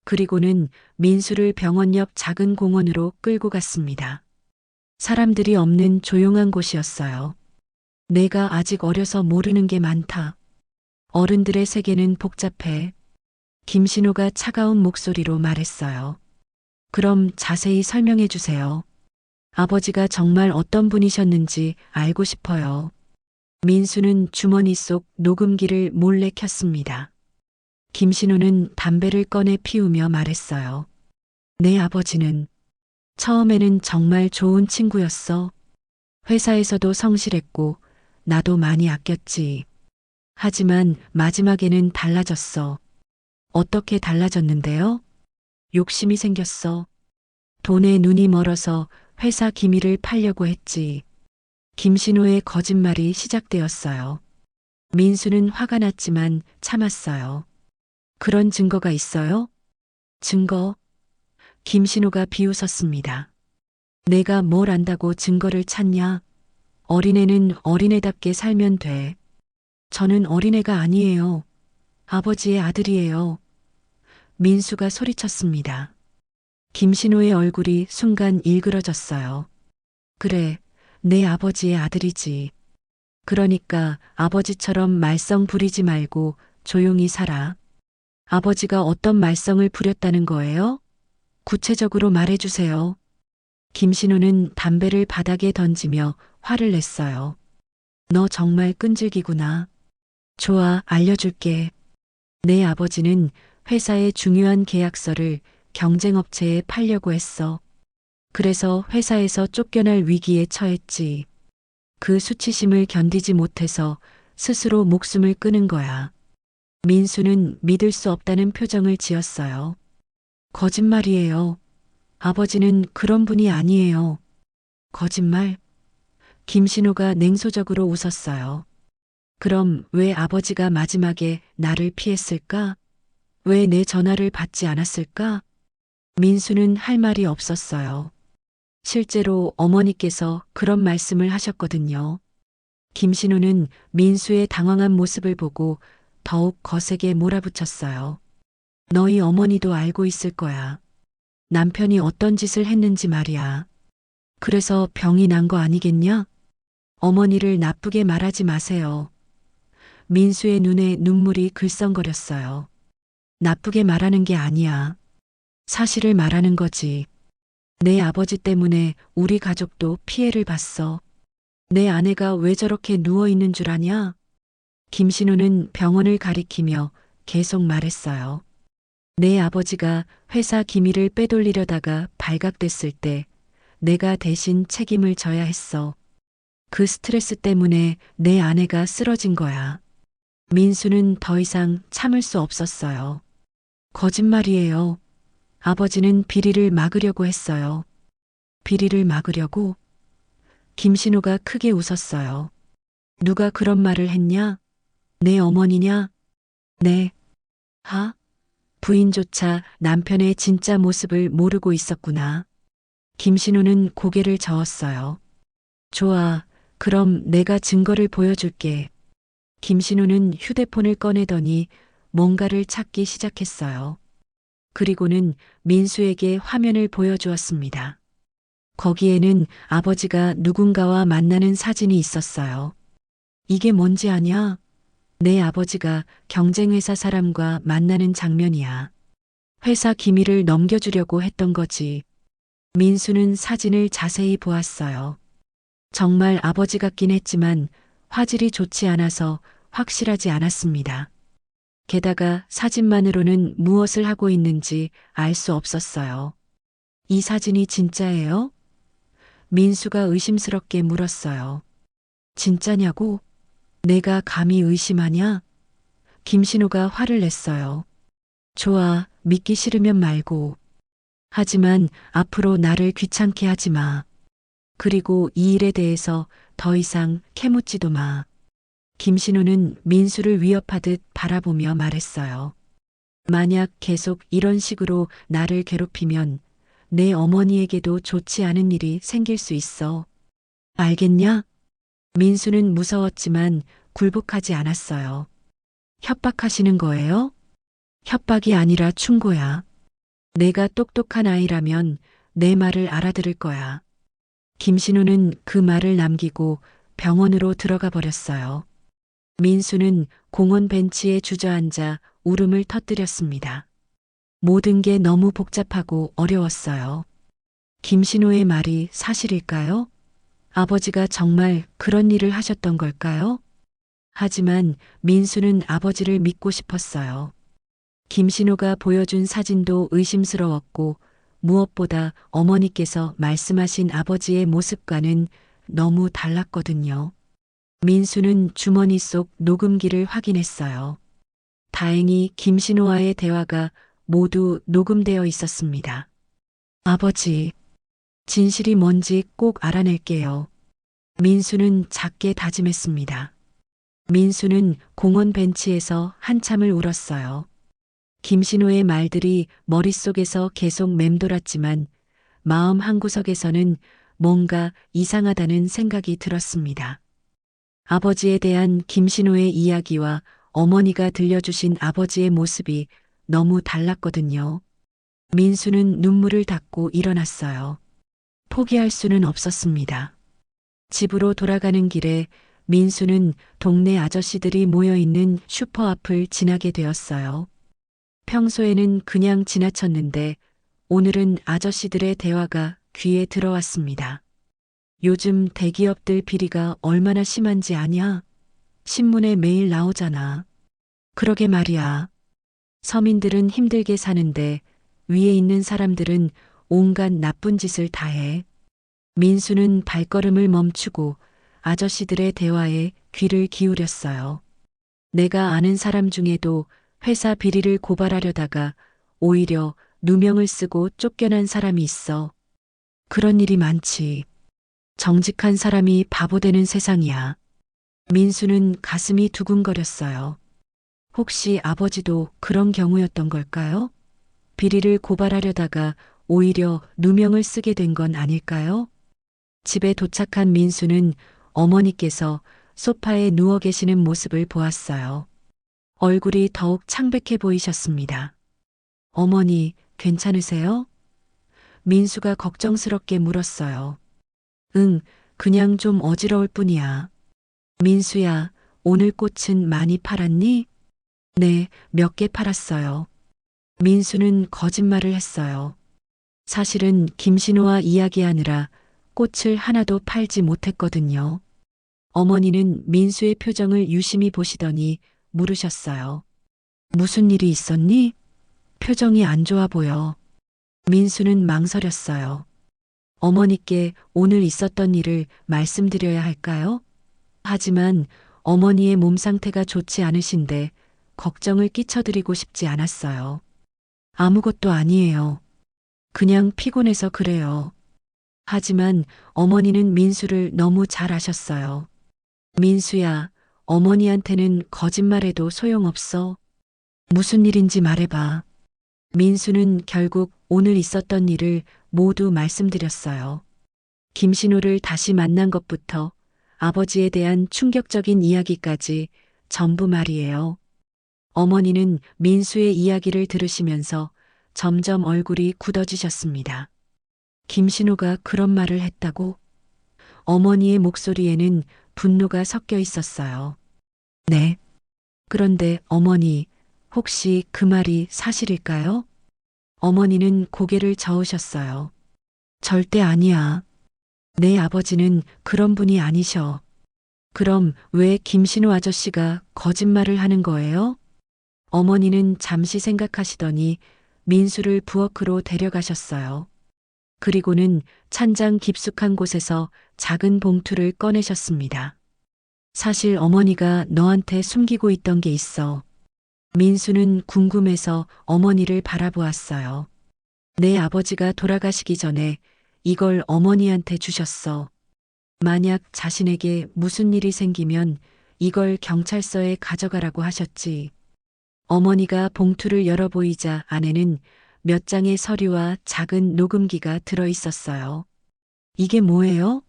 그리고는 민수를 병원 옆 작은 공원으로 끌고 갔습니다. 사람들이 없는 조용한 곳이었어요. 내가 아직 어려서 모르는 게 많다. 어른들의 세계는 복잡해. 김신호가 차가운 목소리로 말했어요. 그럼 자세히 설명해 주세요. 아버지가 정말 어떤 분이셨는지 알고 싶어요. 민수는 주머니 속 녹음기를 몰래 켰습니다. 김신호는 담배를 꺼내 피우며 말했어요. 내 아버지는 처음에는 정말 좋은 친구였어. 회사에서도 성실했고 나도 많이 아꼈지. 하지만 마지막에는 달라졌어. 어떻게 달라졌는데요? 욕심이 생겼어. 돈에 눈이 멀어서 회사 기밀을 팔려고 했지. 김신호의 거짓말이 시작되었어요. 민수는 화가 났지만 참았어요. 그런 증거가 있어요? 증거? 김신호가 비웃었습니다. 내가 뭘 안다고 증거를 찾냐? 어린애는 어린애답게 살면 돼. 저는 어린애가 아니에요. 아버지의 아들이에요. 민수가 소리쳤습니다. 김신호의 얼굴이 순간 일그러졌어요. 그래, 내 아버지의 아들이지. 그러니까 아버지처럼 말썽 부리지 말고 조용히 살아. 아버지가 어떤 말썽을 부렸다는 거예요? 구체적으로 말해주세요. 김신호는 담배를 바닥에 던지며 화를 냈어요. 너 정말 끈질기구나. 좋아, 알려줄게. 내 아버지는 회사의 중요한 계약서를 경쟁업체에 팔려고 했어. 그래서 회사에서 쫓겨날 위기에 처했지. 그 수치심을 견디지 못해서 스스로 목숨을 끊은 거야. 민수는 믿을 수 없다는 표정을 지었어요. 거짓말이에요. 아버지는 그런 분이 아니에요. 거짓말? 김신호가 냉소적으로 웃었어요. 그럼 왜 아버지가 마지막에 나를 피했을까? 왜 내 전화를 받지 않았을까? 민수는 할 말이 없었어요. 실제로 어머니께서 그런 말씀을 하셨거든요. 김신호는 민수의 당황한 모습을 보고 더욱 거세게 몰아붙였어요. 너희 어머니도 알고 있을 거야. 남편이 어떤 짓을 했는지 말이야. 그래서 병이 난 거 아니겠냐? 어머니를 나쁘게 말하지 마세요. 민수의 눈에 눈물이 글썽거렸어요. 나쁘게 말하는 게 아니야. 사실을 말하는 거지. 내 아버지 때문에 우리 가족도 피해를 봤어. 내 아내가 왜 저렇게 누워 있는 줄 아냐? 김신호는 병원을 가리키며 계속 말했어요. 내 아버지가 회사 기밀을 빼돌리려다가 발각됐을 때 내가 대신 책임을 져야 했어. 그 스트레스 때문에 내 아내가 쓰러진 거야. 민수는 더 이상 참을 수 없었어요. 거짓말이에요. 아버지는 비리를 막으려고 했어요. 비리를 막으려고? 김신호가 크게 웃었어요. 누가 그런 말을 했냐? 내 어머니냐? 네. 하? 부인조차 남편의 진짜 모습을 모르고 있었구나. 김신호는 고개를 저었어요. 좋아. 그럼 내가 증거를 보여줄게. 김신호는 휴대폰을 꺼내더니 뭔가를 찾기 시작했어요. 그리고는 민수에게 화면을 보여주었습니다. 거기에는 아버지가 누군가와 만나는 사진이 있었어요. 이게 뭔지 아냐? 내 아버지가 경쟁회사 사람과 만나는 장면이야. 회사 기밀을 넘겨주려고 했던 거지. 민수는 사진을 자세히 보았어요. 정말 아버지 같긴 했지만 화질이 좋지 않아서 확실하지 않았습니다. 게다가 사진만으로는 무엇을 하고 있는지 알 수 없었어요. 이 사진이 진짜예요? 민수가 의심스럽게 물었어요. 진짜냐고? 내가 감히 의심하냐? 김신호가 화를 냈어요. 좋아, 믿기 싫으면 말고. 하지만 앞으로 나를 귀찮게 하지 마. 그리고 이 일에 대해서 더 이상 캐묻지도 마. 김신우는 민수를 위협하듯 바라보며 말했어요. 만약 계속 이런 식으로 나를 괴롭히면 내 어머니에게도 좋지 않은 일이 생길 수 있어. 알겠냐? 민수는 무서웠지만 굴복하지 않았어요. 협박하시는 거예요? 협박이 아니라 충고야. 내가 똑똑한 아이라면 내 말을 알아들을 거야. 김신우는 그 말을 남기고 병원으로 들어가 버렸어요. 민수는 공원 벤치에 주저앉아 울음을 터뜨렸습니다. 모든 게 너무 복잡하고 어려웠어요. 김신우의 말이 사실일까요? 아버지가 정말 그런 일을 하셨던 걸까요? 하지만 민수는 아버지를 믿고 싶었어요. 김신우가 보여준 사진도 의심스러웠고 무엇보다 어머니께서 말씀하신 아버지의 모습과는 너무 달랐거든요. 민수는 주머니 속 녹음기를 확인했어요. 다행히 김신우와의 대화가 모두 녹음되어 있었습니다. 아버지, 진실이 뭔지 꼭 알아낼게요. 민수는 작게 다짐했습니다. 민수는 공원 벤치에서 한참을 울었어요. 김신우의 말들이 머릿속에서 계속 맴돌았지만 마음 한구석에서는 뭔가 이상하다는 생각이 들었습니다. 아버지에 대한 김신우의 이야기와 어머니가 들려주신 아버지의 모습이 너무 달랐거든요. 민수는 눈물을 닦고 일어났어요. 포기할 수는 없었습니다. 집으로 돌아가는 길에 민수는 동네 아저씨들이 모여있는 슈퍼 앞을 지나게 되었어요. 평소에는 그냥 지나쳤는데 오늘은 아저씨들의 대화가 귀에 들어왔습니다. 요즘 대기업들 비리가 얼마나 심한지 아냐? 신문에 매일 나오잖아. 그러게 말이야. 서민들은 힘들게 사는데 위에 있는 사람들은 온갖 나쁜 짓을 다 해. 민수는 발걸음을 멈추고 아저씨들의 대화에 귀를 기울였어요. 내가 아는 사람 중에도 회사 비리를 고발하려다가 오히려 누명을 쓰고 쫓겨난 사람이 있어. 그런 일이 많지. 정직한 사람이 바보 되는 세상이야. 민수는 가슴이 두근거렸어요. 혹시 아버지도 그런 경우였던 걸까요? 비리를 고발하려다가 오히려 누명을 쓰게 된 건 아닐까요? 집에 도착한 민수는 어머니께서 소파에 누워 계시는 모습을 보았어요. 얼굴이 더욱 창백해 보이셨습니다. 어머니, 괜찮으세요? 민수가 걱정스럽게 물었어요. 응, 그냥 좀 어지러울 뿐이야. 민수야, 오늘 꽃은 많이 팔았니? 네, 몇 개 팔았어요. 민수는 거짓말을 했어요. 사실은 김신우와 이야기하느라 꽃을 하나도 팔지 못했거든요. 어머니는 민수의 표정을 유심히 보시더니 물으셨어요. 무슨 일이 있었니? 표정이 안 좋아 보여. 민수는 망설였어요. 어머니께 오늘 있었던 일을 말씀드려야 할까요? 하지만 어머니의 몸 상태가 좋지 않으신데 걱정을 끼쳐드리고 싶지 않았어요. 아무것도 아니에요. 그냥 피곤해서 그래요. 하지만 어머니는 민수를 너무 잘 아셨어요. 민수야, 어머니한테는 거짓말해도 소용없어. 무슨 일인지 말해봐. 민수는 결국 오늘 있었던 일을 모두 말씀드렸어요. 김신우를 다시 만난 것부터 아버지에 대한 충격적인 이야기까지 전부 말이에요. 어머니는 민수의 이야기를 들으시면서 점점 얼굴이 굳어지셨습니다. 김신우가 그런 말을 했다고? 어머니의 목소리에는 분노가 섞여 있었어요. 네. 그런데 어머니, 혹시 그 말이 사실일까요? 어머니는 고개를 저으셨어요. 절대 아니야. 내 아버지는 그런 분이 아니셔. 그럼 왜 김신우 아저씨가 거짓말을 하는 거예요? 어머니는 잠시 생각하시더니 민수를 부엌으로 데려가셨어요. 그리고는 찬장 깊숙한 곳에서 작은 봉투를 꺼내셨습니다. 사실 어머니가 너한테 숨기고 있던 게 있어. 민수는 궁금해서 어머니를 바라보았어요. 내 아버지가 돌아가시기 전에 이걸 어머니한테 주셨어. 만약 자신에게 무슨 일이 생기면 이걸 경찰서에 가져가라고 하셨지. 어머니가 봉투를 열어 보이자 안에는 몇 장의 서류와 작은 녹음기가 들어 있었어요. 이게 뭐예요?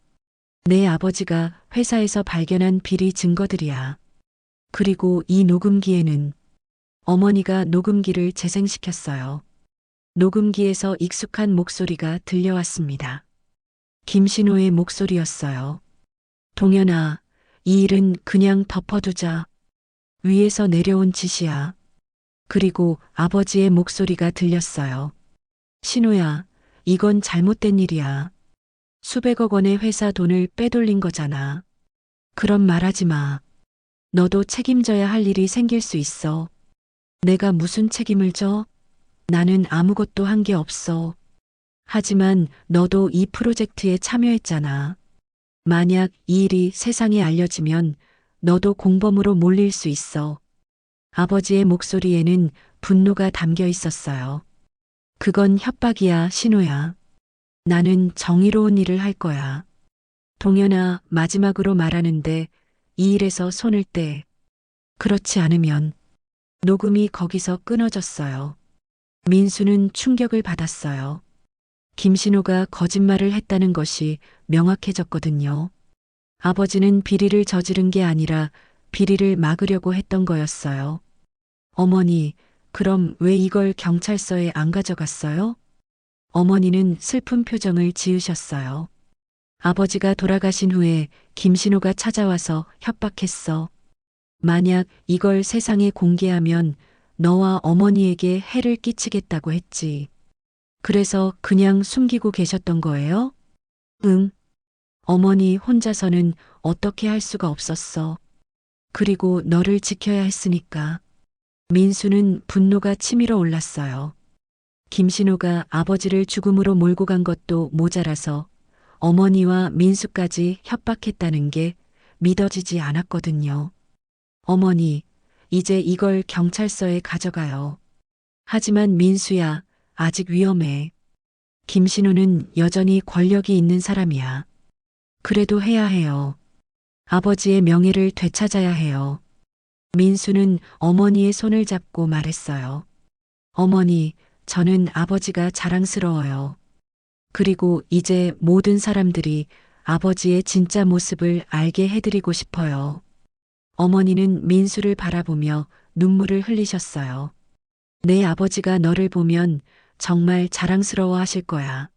내 아버지가 회사에서 발견한 비리 증거들이야. 그리고 이 녹음기에는 어머니가 녹음기를 재생시켰어요. 녹음기에서 익숙한 목소리가 들려왔습니다. 김신호의 목소리였어요. 동현아, 이 일은 그냥 덮어두자. 위에서 내려온 짓이야. 그리고 아버지의 목소리가 들렸어요. 신호야, 이건 잘못된 일이야. 수백억 원의 회사 돈을 빼돌린 거잖아. 그런 말 하지 마. 너도 책임져야 할 일이 생길 수 있어. 내가 무슨 책임을 져? 나는 아무것도 한 게 없어. 하지만 너도 이 프로젝트에 참여했잖아. 만약 이 일이 세상에 알려지면 너도 공범으로 몰릴 수 있어. 아버지의 목소리에는 분노가 담겨 있었어요. 그건 협박이야, 신호야. 나는 정의로운 일을 할 거야. 동현아, 마지막으로 말하는데 이 일에서 손을 떼. 그렇지 않으면 녹음이 거기서 끊어졌어요. 민수는 충격을 받았어요. 김신호가 거짓말을 했다는 것이 명확해졌거든요. 아버지는 비리를 저지른 게 아니라 비리를 막으려고 했던 거였어요. 어머니, 그럼 왜 이걸 경찰서에 안 가져갔어요? 어머니는 슬픈 표정을 지으셨어요. 아버지가 돌아가신 후에 김신호가 찾아와서 협박했어. 만약 이걸 세상에 공개하면 너와 어머니에게 해를 끼치겠다고 했지. 그래서 그냥 숨기고 계셨던 거예요? 응. 어머니 혼자서는 어떻게 할 수가 없었어. 그리고 너를 지켜야 했으니까. 민수는 분노가 치밀어 올랐어요. 김신호가 아버지를 죽음으로 몰고 간 것도 모자라서 어머니와 민수까지 협박했다는 게 믿어지지 않았거든요. 어머니, 이제 이걸 경찰서에 가져가요. 하지만 민수야, 아직 위험해. 김신호는 여전히 권력이 있는 사람이야. 그래도 해야 해요. 아버지의 명예를 되찾아야 해요. 민수는 어머니의 손을 잡고 말했어요. 어머니, 저는 아버지가 자랑스러워요. 그리고 이제 모든 사람들이 아버지의 진짜 모습을 알게 해드리고 싶어요. 어머니는 민수를 바라보며 눈물을 흘리셨어요. 내 아버지가 너를 보면 정말 자랑스러워 하실 거야.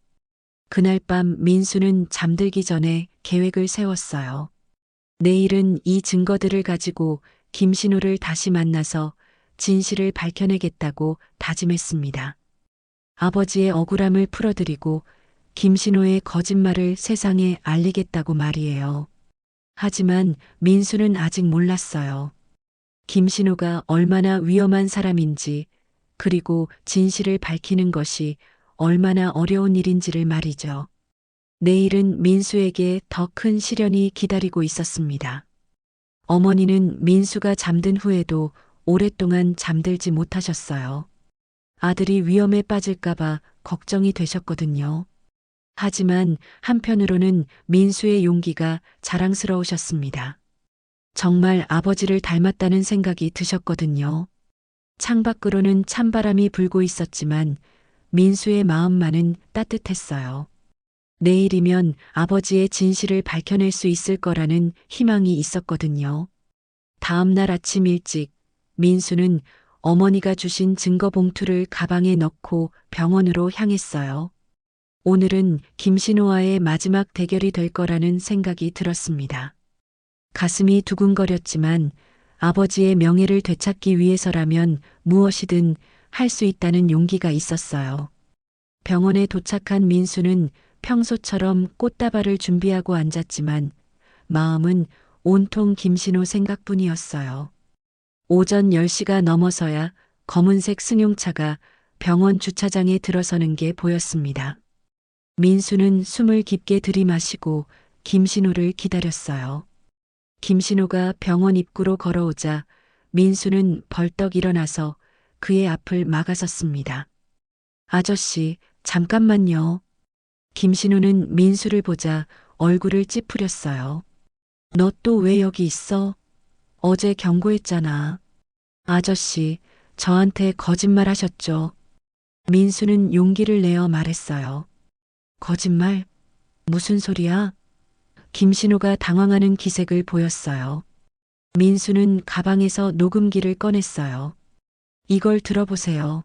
그날 밤 민수는 잠들기 전에 계획을 세웠어요. 내일은 이 증거들을 가지고 김신호를 다시 만나서 진실을 밝혀내겠다고 다짐했습니다. 아버지의 억울함을 풀어드리고 김신호의 거짓말을 세상에 알리겠다고 말이에요. 하지만 민수는 아직 몰랐어요. 김신호가 얼마나 위험한 사람인지, 그리고 진실을 밝히는 것이 얼마나 어려운 일인지를 말이죠. 내일은 민수에게 더 큰 시련이 기다리고 있었습니다. 어머니는 민수가 잠든 후에도 오랫동안 잠들지 못하셨어요. 아들이 위험에 빠질까봐 걱정이 되셨거든요. 하지만 한편으로는 민수의 용기가 자랑스러우셨습니다. 정말 아버지를 닮았다는 생각이 드셨거든요. 창밖으로는 찬바람이 불고 있었지만 민수의 마음만은 따뜻했어요. 내일이면 아버지의 진실을 밝혀낼 수 있을 거라는 희망이 있었거든요. 다음 날 아침 일찍 민수는 어머니가 주신 증거 봉투를 가방에 넣고 병원으로 향했어요. 오늘은 김신호와의 마지막 대결이 될 거라는 생각이 들었습니다. 가슴이 두근거렸지만 아버지의 명예를 되찾기 위해서라면 무엇이든 할 수 있다는 용기가 있었어요. 병원에 도착한 민수는 평소처럼 꽃다발을 준비하고 앉았지만 마음은 온통 김신호 생각뿐이었어요. 오전 10시가 넘어서야 검은색 승용차가 병원 주차장에 들어서는 게 보였습니다. 민수는 숨을 깊게 들이마시고 김신호를 기다렸어요. 김신호가 병원 입구로 걸어오자 민수는 벌떡 일어나서 그의 앞을 막아섰습니다. 아저씨, 잠깐만요. 김신우는 민수를 보자 얼굴을 찌푸렸어요. 너 또 왜 여기 있어? 어제 경고했잖아. 아저씨, 저한테 거짓말 하셨죠? 민수는 용기를 내어 말했어요. 거짓말? 무슨 소리야? 김신우가 당황하는 기색을 보였어요. 민수는 가방에서 녹음기를 꺼냈어요. 이걸 들어보세요.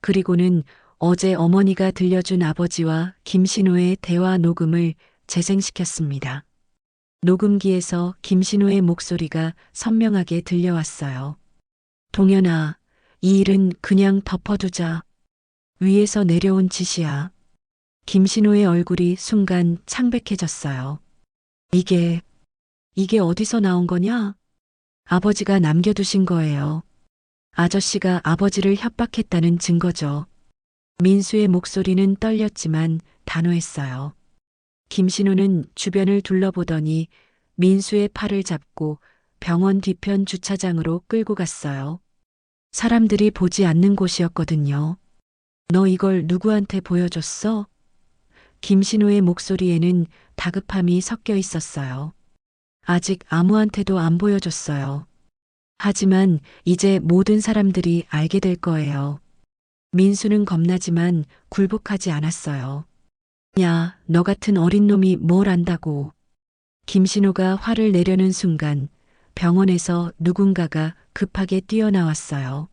그리고는 어제 어머니가 들려준 아버지와 김신우의 대화 녹음을 재생시켰습니다. 녹음기에서 김신우의 목소리가 선명하게 들려왔어요. 동현아, 이 일은 그냥 덮어두자. 위에서 내려온 짓이야. 김신우의 얼굴이 순간 창백해졌어요. 이게 어디서 나온 거냐? 아버지가 남겨두신 거예요. 아저씨가 아버지를 협박했다는 증거죠. 민수의 목소리는 떨렸지만 단호했어요. 김신우는 주변을 둘러보더니 민수의 팔을 잡고 병원 뒤편 주차장으로 끌고 갔어요. 사람들이 보지 않는 곳이었거든요. 너 이걸 누구한테 보여줬어? 김신우의 목소리에는 다급함이 섞여 있었어요. 아직 아무한테도 안 보여줬어요. 하지만 이제 모든 사람들이 알게 될 거예요. 민수는 겁나지만 굴복하지 않았어요. 야, 너 같은 어린 놈이 뭘 안다고. 김신우가 화를 내려는 순간 병원에서 누군가가 급하게 뛰어나왔어요.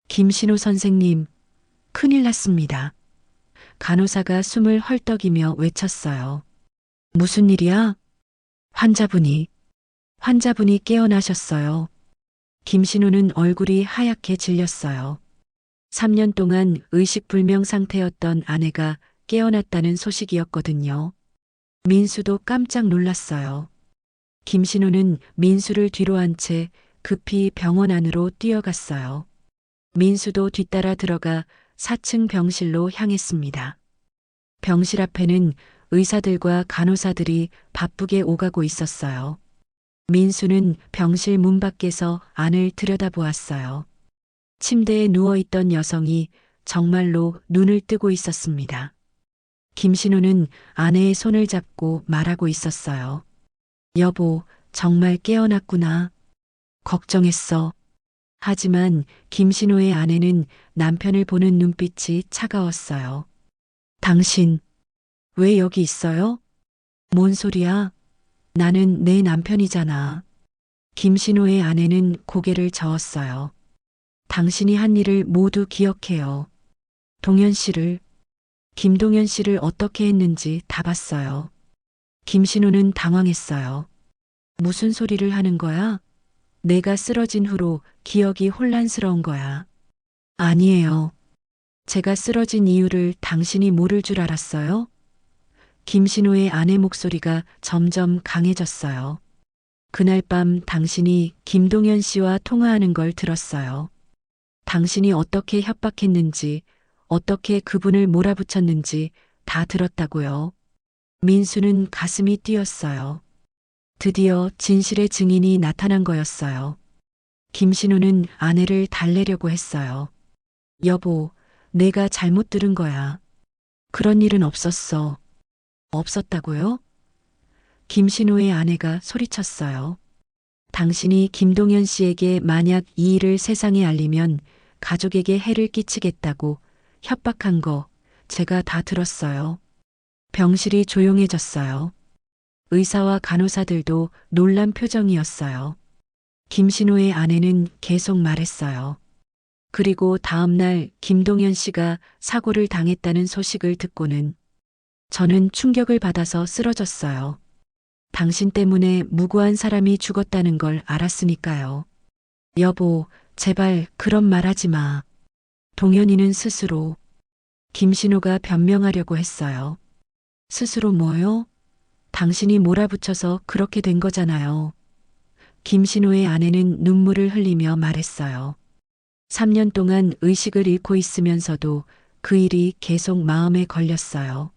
김신우 선생님, 큰일 났습니다. 간호사가 숨을 헐떡이며 외쳤어요. 무슨 일이야? 환자분이 깨어나셨어요. 김신우는 얼굴이 하얗게 질렸어요. 3년 동안 의식불명 상태였던 아내가 깨어났다는 소식이었거든요. 민수도 깜짝 놀랐어요. 김신우는 민수를 뒤로 한 채 급히 병원 안으로 뛰어갔어요. 민수도 뒤따라 들어가 4층 병실로 향했습니다. 병실 앞에는 의사들과 간호사들이 바쁘게 오가고 있었어요. 민수는 병실 문 밖에서 안을 들여다보았어요. 침대에 누워있던 여성이 정말로 눈을 뜨고 있었습니다. 김신우는 아내의 손을 잡고 말하고 있었어요. 여보, 정말 깨어났구나. 걱정했어. 하지만 김신우의 아내는 남편을 보는 눈빛이 차가웠어요. 당신, 왜 여기 있어요? 뭔 소리야? 나는 내 남편이잖아. 김신우의 아내는 고개를 저었어요. 당신이 한 일을 모두 기억해요. 김동현 씨를 어떻게 했는지 다 봤어요. 김신우는 당황했어요. 무슨 소리를 하는 거야? 내가 쓰러진 후로 기억이 혼란스러운 거야. 아니에요. 제가 쓰러진 이유를 당신이 모를 줄 알았어요? 김신우의 아내 목소리가 점점 강해졌어요. 그날 밤 당신이 김동현 씨와 통화하는 걸 들었어요. 당신이 어떻게 협박했는지, 어떻게 그분을 몰아붙였는지 다 들었다고요. 민수는 가슴이 뛰었어요. 드디어 진실의 증인이 나타난 거였어요. 김신우는 아내를 달래려고 했어요. 여보, 내가 잘못 들은 거야. 그런 일은 없었어. 없었다고요? 김신우의 아내가 소리쳤어요. 당신이 김동현 씨에게 만약 이 일을 세상에 알리면 가족에게 해를 끼치겠다고 협박한 거 제가 다 들었어요. 병실이 조용해졌어요. 의사와 간호사들도 놀란 표정이었어요. 김신우의 아내는 계속 말했어요. 그리고 다음 날 김동현 씨가 사고를 당했다는 소식을 듣고는 저는 충격을 받아서 쓰러졌어요. 당신 때문에 무고한 사람이 죽었다는 걸 알았으니까요. 여보, 제발 그런 말 하지 마. 동현이는 스스로. 김신우가 변명하려고 했어요. 스스로 뭐요? 당신이 몰아붙여서 그렇게 된 거잖아요. 김신우의 아내는 눈물을 흘리며 말했어요. 3년 동안 의식을 잃고 있으면서도 그 일이 계속 마음에 걸렸어요.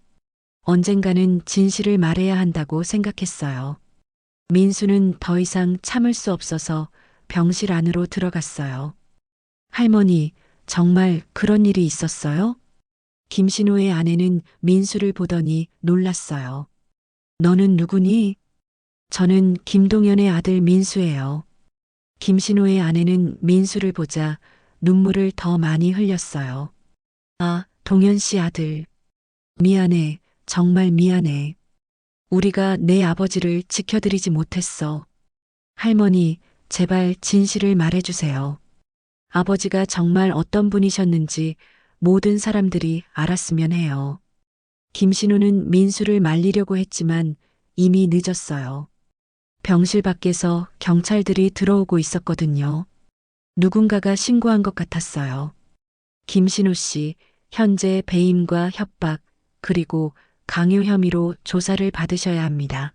언젠가는 진실을 말해야 한다고 생각했어요. 민수는 더 이상 참을 수 없어서 병실 안으로 들어갔어요. 할머니, 정말 그런 일이 있었어요? 김신호의 아내는 민수를 보더니 놀랐어요. 너는 누구니? 저는 김동연의 아들 민수예요. 김신호의 아내는 민수를 보자 눈물을 더 많이 흘렸어요. 아, 동연 씨 아들. 미안해. 정말 미안해. 우리가 내 아버지를 지켜드리지 못했어. 할머니, 제발 진실을 말해주세요. 아버지가 정말 어떤 분이셨는지 모든 사람들이 알았으면 해요. 김신호는 민수를 말리려고 했지만 이미 늦었어요. 병실 밖에서 경찰들이 들어오고 있었거든요. 누군가가 신고한 것 같았어요. 김신호 씨, 현재 배임과 협박, 그리고 강요 혐의로 조사를 받으셔야 합니다.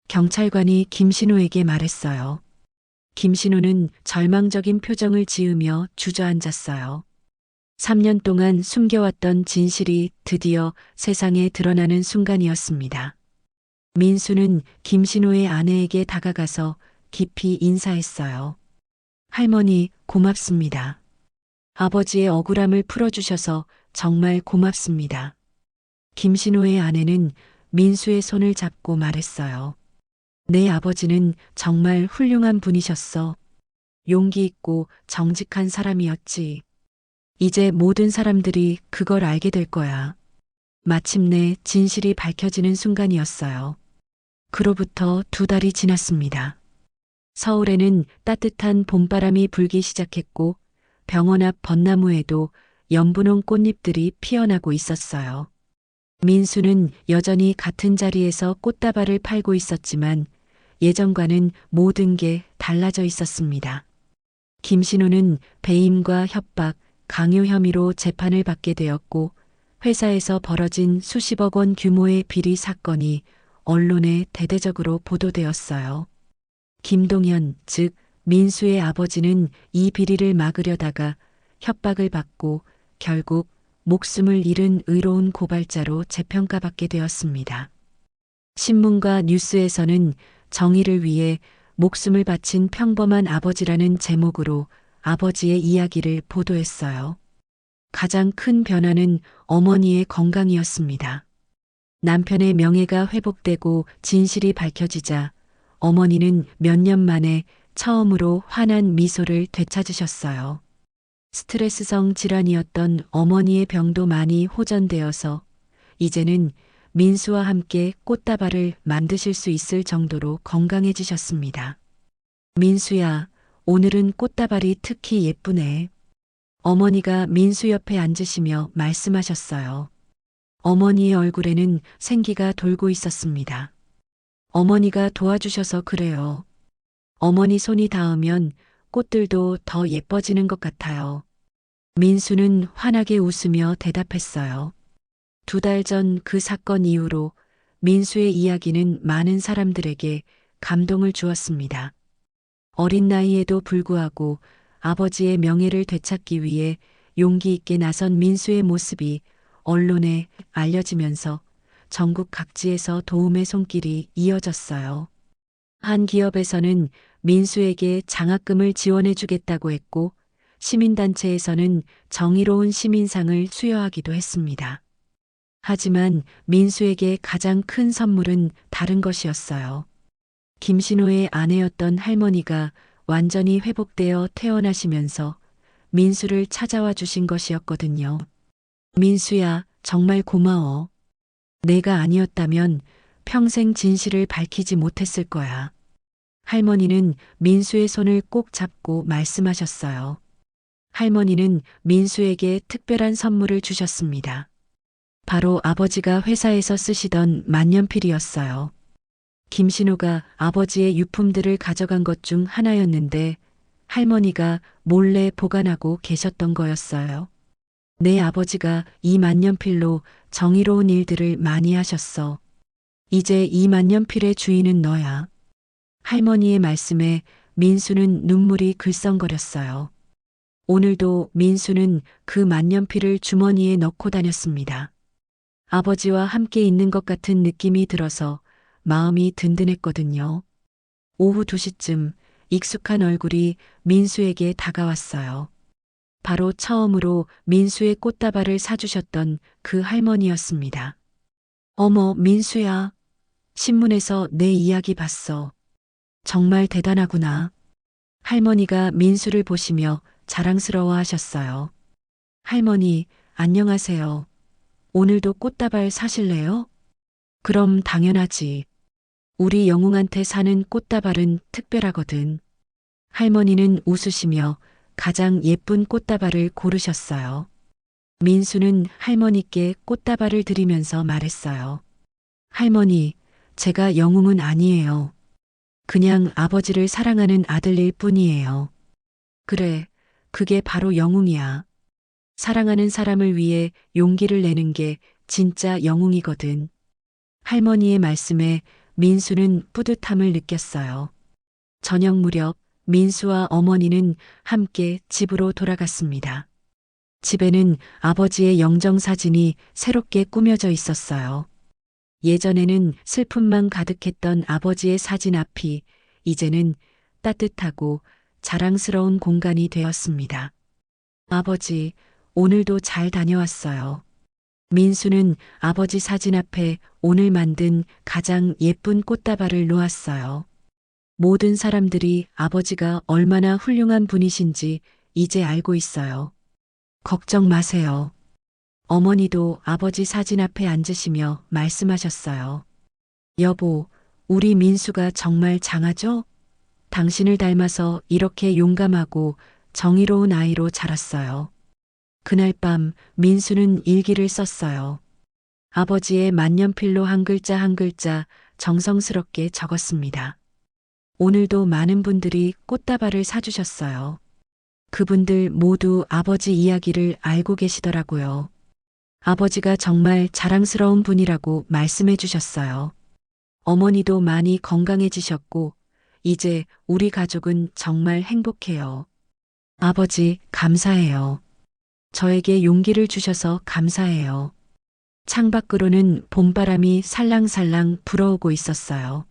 경찰관이 김신호에게 말했어요. 김신호는 절망적인 표정을 지으며 주저앉았어요. 3년 동안 숨겨왔던 진실이 드디어 세상에 드러나는 순간이었습니다. 민수는 김신호의 아내에게 다가가서 깊이 인사했어요. 할머니, 고맙습니다. 아버지의 억울함을 풀어주셔서 정말 고맙습니다. 김신호의 아내는 민수의 손을 잡고 말했어요. 내 아버지는 정말 훌륭한 분이셨어. 용기 있고 정직한 사람이었지. 이제 모든 사람들이 그걸 알게 될 거야. 마침내 진실이 밝혀지는 순간이었어요. 그로부터 2달이 지났습니다. 서울에는 따뜻한 봄바람이 불기 시작했고 병원 앞 벚나무에도 연분홍 꽃잎들이 피어나고 있었어요. 민수는 여전히 같은 자리에서 꽃다발을 팔고 있었지만 예전과는 모든 게 달라져 있었습니다. 김신호는 배임과 협박, 강요 혐의로 재판을 받게 되었고 회사에서 벌어진 수십억 원 규모의 비리 사건이 언론에 대대적으로 보도되었어요. 김동연, 즉 민수의 아버지는 이 비리를 막으려다가 협박을 받고 결국 목숨을 잃은 의로운 고발자로 재평가받게 되었습니다. 신문과 뉴스에서는 정의를 위해 목숨을 바친 평범한 아버지라는 제목으로 아버지의 이야기를 보도했어요. 가장 큰 변화는 어머니의 건강이었습니다. 남편의 명예가 회복되고 진실이 밝혀지자 어머니는 몇 년 만에 처음으로 환한 미소를 되찾으셨어요. 스트레스성 질환이었던 어머니의 병도 많이 호전되어서 이제는 민수와 함께 꽃다발을 만드실 수 있을 정도로 건강해지셨습니다. 민수야, 오늘은 꽃다발이 특히 예쁘네. 어머니가 민수 옆에 앉으시며 말씀하셨어요. 어머니의 얼굴에는 생기가 돌고 있었습니다. 어머니가 도와주셔서 그래요. 어머니 손이 닿으면 꽃들도 더 예뻐지는 것 같아요. 민수는 환하게 웃으며 대답했어요. 2달 전 그 사건 이후로 민수의 이야기는 많은 사람들에게 감동을 주었습니다. 어린 나이에도 불구하고 아버지의 명예를 되찾기 위해 용기 있게 나선 민수의 모습이 언론에 알려지면서 전국 각지에서 도움의 손길이 이어졌어요. 한 기업에서는 민수에게 장학금을 지원해 주겠다고 했고 시민단체에서는 정의로운 시민상을 수여하기도 했습니다. 하지만 민수에게 가장 큰 선물은 다른 것이었어요. 김신호의 아내였던 할머니가 완전히 회복되어 퇴원하시면서 민수를 찾아와 주신 것이었거든요. 민수야, 정말 고마워. 내가 아니었다면 평생 진실을 밝히지 못했을 거야. 할머니는 민수의 손을 꼭 잡고 말씀하셨어요. 할머니는 민수에게 특별한 선물을 주셨습니다. 바로 아버지가 회사에서 쓰시던 만년필이었어요. 김신호가 아버지의 유품들을 가져간 것 중 하나였는데 할머니가 몰래 보관하고 계셨던 거였어요. 내 아버지가 이 만년필로 정의로운 일들을 많이 하셨어. 이제 이 만년필의 주인은 너야. 할머니의 말씀에 민수는 눈물이 글썽거렸어요. 오늘도 민수는 그 만년필을 주머니에 넣고 다녔습니다. 아버지와 함께 있는 것 같은 느낌이 들어서 마음이 든든했거든요. 오후 2시쯤 익숙한 얼굴이 민수에게 다가왔어요. 바로 처음으로 민수의 꽃다발을 사주셨던 그 할머니였습니다. 어머, 민수야. 신문에서 내 이야기 봤어. 정말 대단하구나. 할머니가 민수를 보시며 자랑스러워 하셨어요. 할머니, 안녕하세요. 오늘도 꽃다발 사실래요? 그럼 당연하지. 우리 영웅한테 사는 꽃다발은 특별하거든. 할머니는 웃으시며 가장 예쁜 꽃다발을 고르셨어요. 민수는 할머니께 꽃다발을 드리면서 말했어요. 할머니, 제가 영웅은 아니에요. 그냥 아버지를 사랑하는 아들일 뿐이에요. 그래, 그게 바로 영웅이야. 사랑하는 사람을 위해 용기를 내는 게 진짜 영웅이거든. 할머니의 말씀에 민수는 뿌듯함을 느꼈어요. 저녁 무렵 민수와 어머니는 함께 집으로 돌아갔습니다. 집에는 아버지의 영정사진이 새롭게 꾸며져 있었어요. 예전에는 슬픔만 가득했던 아버지의 사진 앞이 이제는 따뜻하고 자랑스러운 공간이 되었습니다. 아버지, 오늘도 잘 다녀왔어요. 민수는 아버지 사진 앞에 오늘 만든 가장 예쁜 꽃다발을 놓았어요. 모든 사람들이 아버지가 얼마나 훌륭한 분이신지 이제 알고 있어요. 걱정 마세요. 어머니도 아버지 사진 앞에 앉으시며 말씀하셨어요. 여보, 우리 민수가 정말 장하죠? 당신을 닮아서 이렇게 용감하고 정의로운 아이로 자랐어요. 그날 밤 민수는 일기를 썼어요. 아버지의 만년필로 한 글자 한 글자 정성스럽게 적었습니다. 오늘도 많은 분들이 꽃다발을 사주셨어요. 그분들 모두 아버지 이야기를 알고 계시더라고요. 아버지가 정말 자랑스러운 분이라고 말씀해 주셨어요. 어머니도 많이 건강해지셨고, 이제 우리 가족은 정말 행복해요. 아버지, 감사해요. 저에게 용기를 주셔서 감사해요. 창밖으로는 봄바람이 살랑살랑 불어오고 있었어요.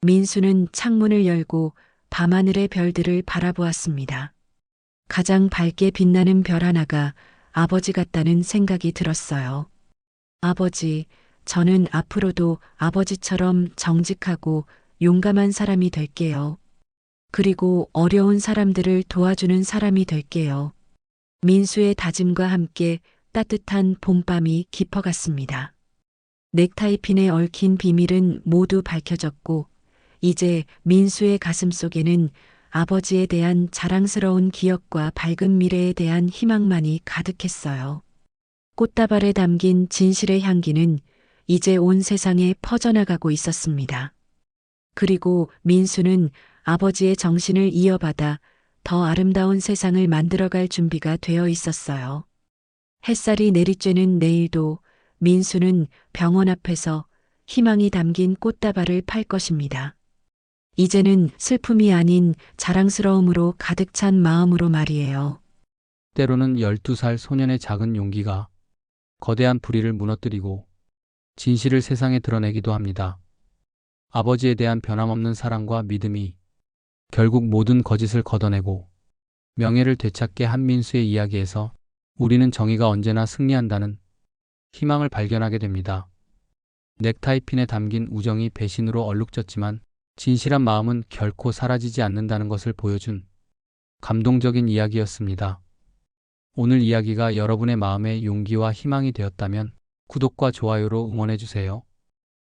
민수는 창문을 열고 밤하늘의 별들을 바라보았습니다. 가장 밝게 빛나는 별 하나가 아버지 같다는 생각이 들었어요. 아버지, 저는 앞으로도 아버지처럼 정직하고 용감한 사람이 될게요. 그리고 어려운 사람들을 도와주는 사람이 될게요. 민수의 다짐과 함께 따뜻한 봄밤이 깊어갔습니다. 넥타이 핀에 얽힌 비밀은 모두 밝혀졌고, 이제 민수의 가슴 속에는 아버지에 대한 자랑스러운 기억과 밝은 미래에 대한 희망만이 가득했어요. 꽃다발에 담긴 진실의 향기는 이제 온 세상에 퍼져나가고 있었습니다. 그리고 민수는 아버지의 정신을 이어받아 더 아름다운 세상을 만들어갈 준비가 되어 있었어요. 햇살이 내리쬐는 내일도 민수는 병원 앞에서 희망이 담긴 꽃다발을 팔 것입니다. 이제는 슬픔이 아닌 자랑스러움으로 가득 찬 마음으로 말이에요. 때로는 12살 소년의 작은 용기가 거대한 불의를 무너뜨리고 진실을 세상에 드러내기도 합니다. 아버지에 대한 변함없는 사랑과 믿음이 결국 모든 거짓을 걷어내고 명예를 되찾게 한 민수의 이야기에서 우리는 정의가 언제나 승리한다는 희망을 발견하게 됩니다. 넥타이 핀에 담긴 우정이 배신으로 얼룩졌지만 진실한 마음은 결코 사라지지 않는다는 것을 보여준 감동적인 이야기였습니다. 오늘 이야기가 여러분의 마음에 용기와 희망이 되었다면 구독과 좋아요로 응원해주세요.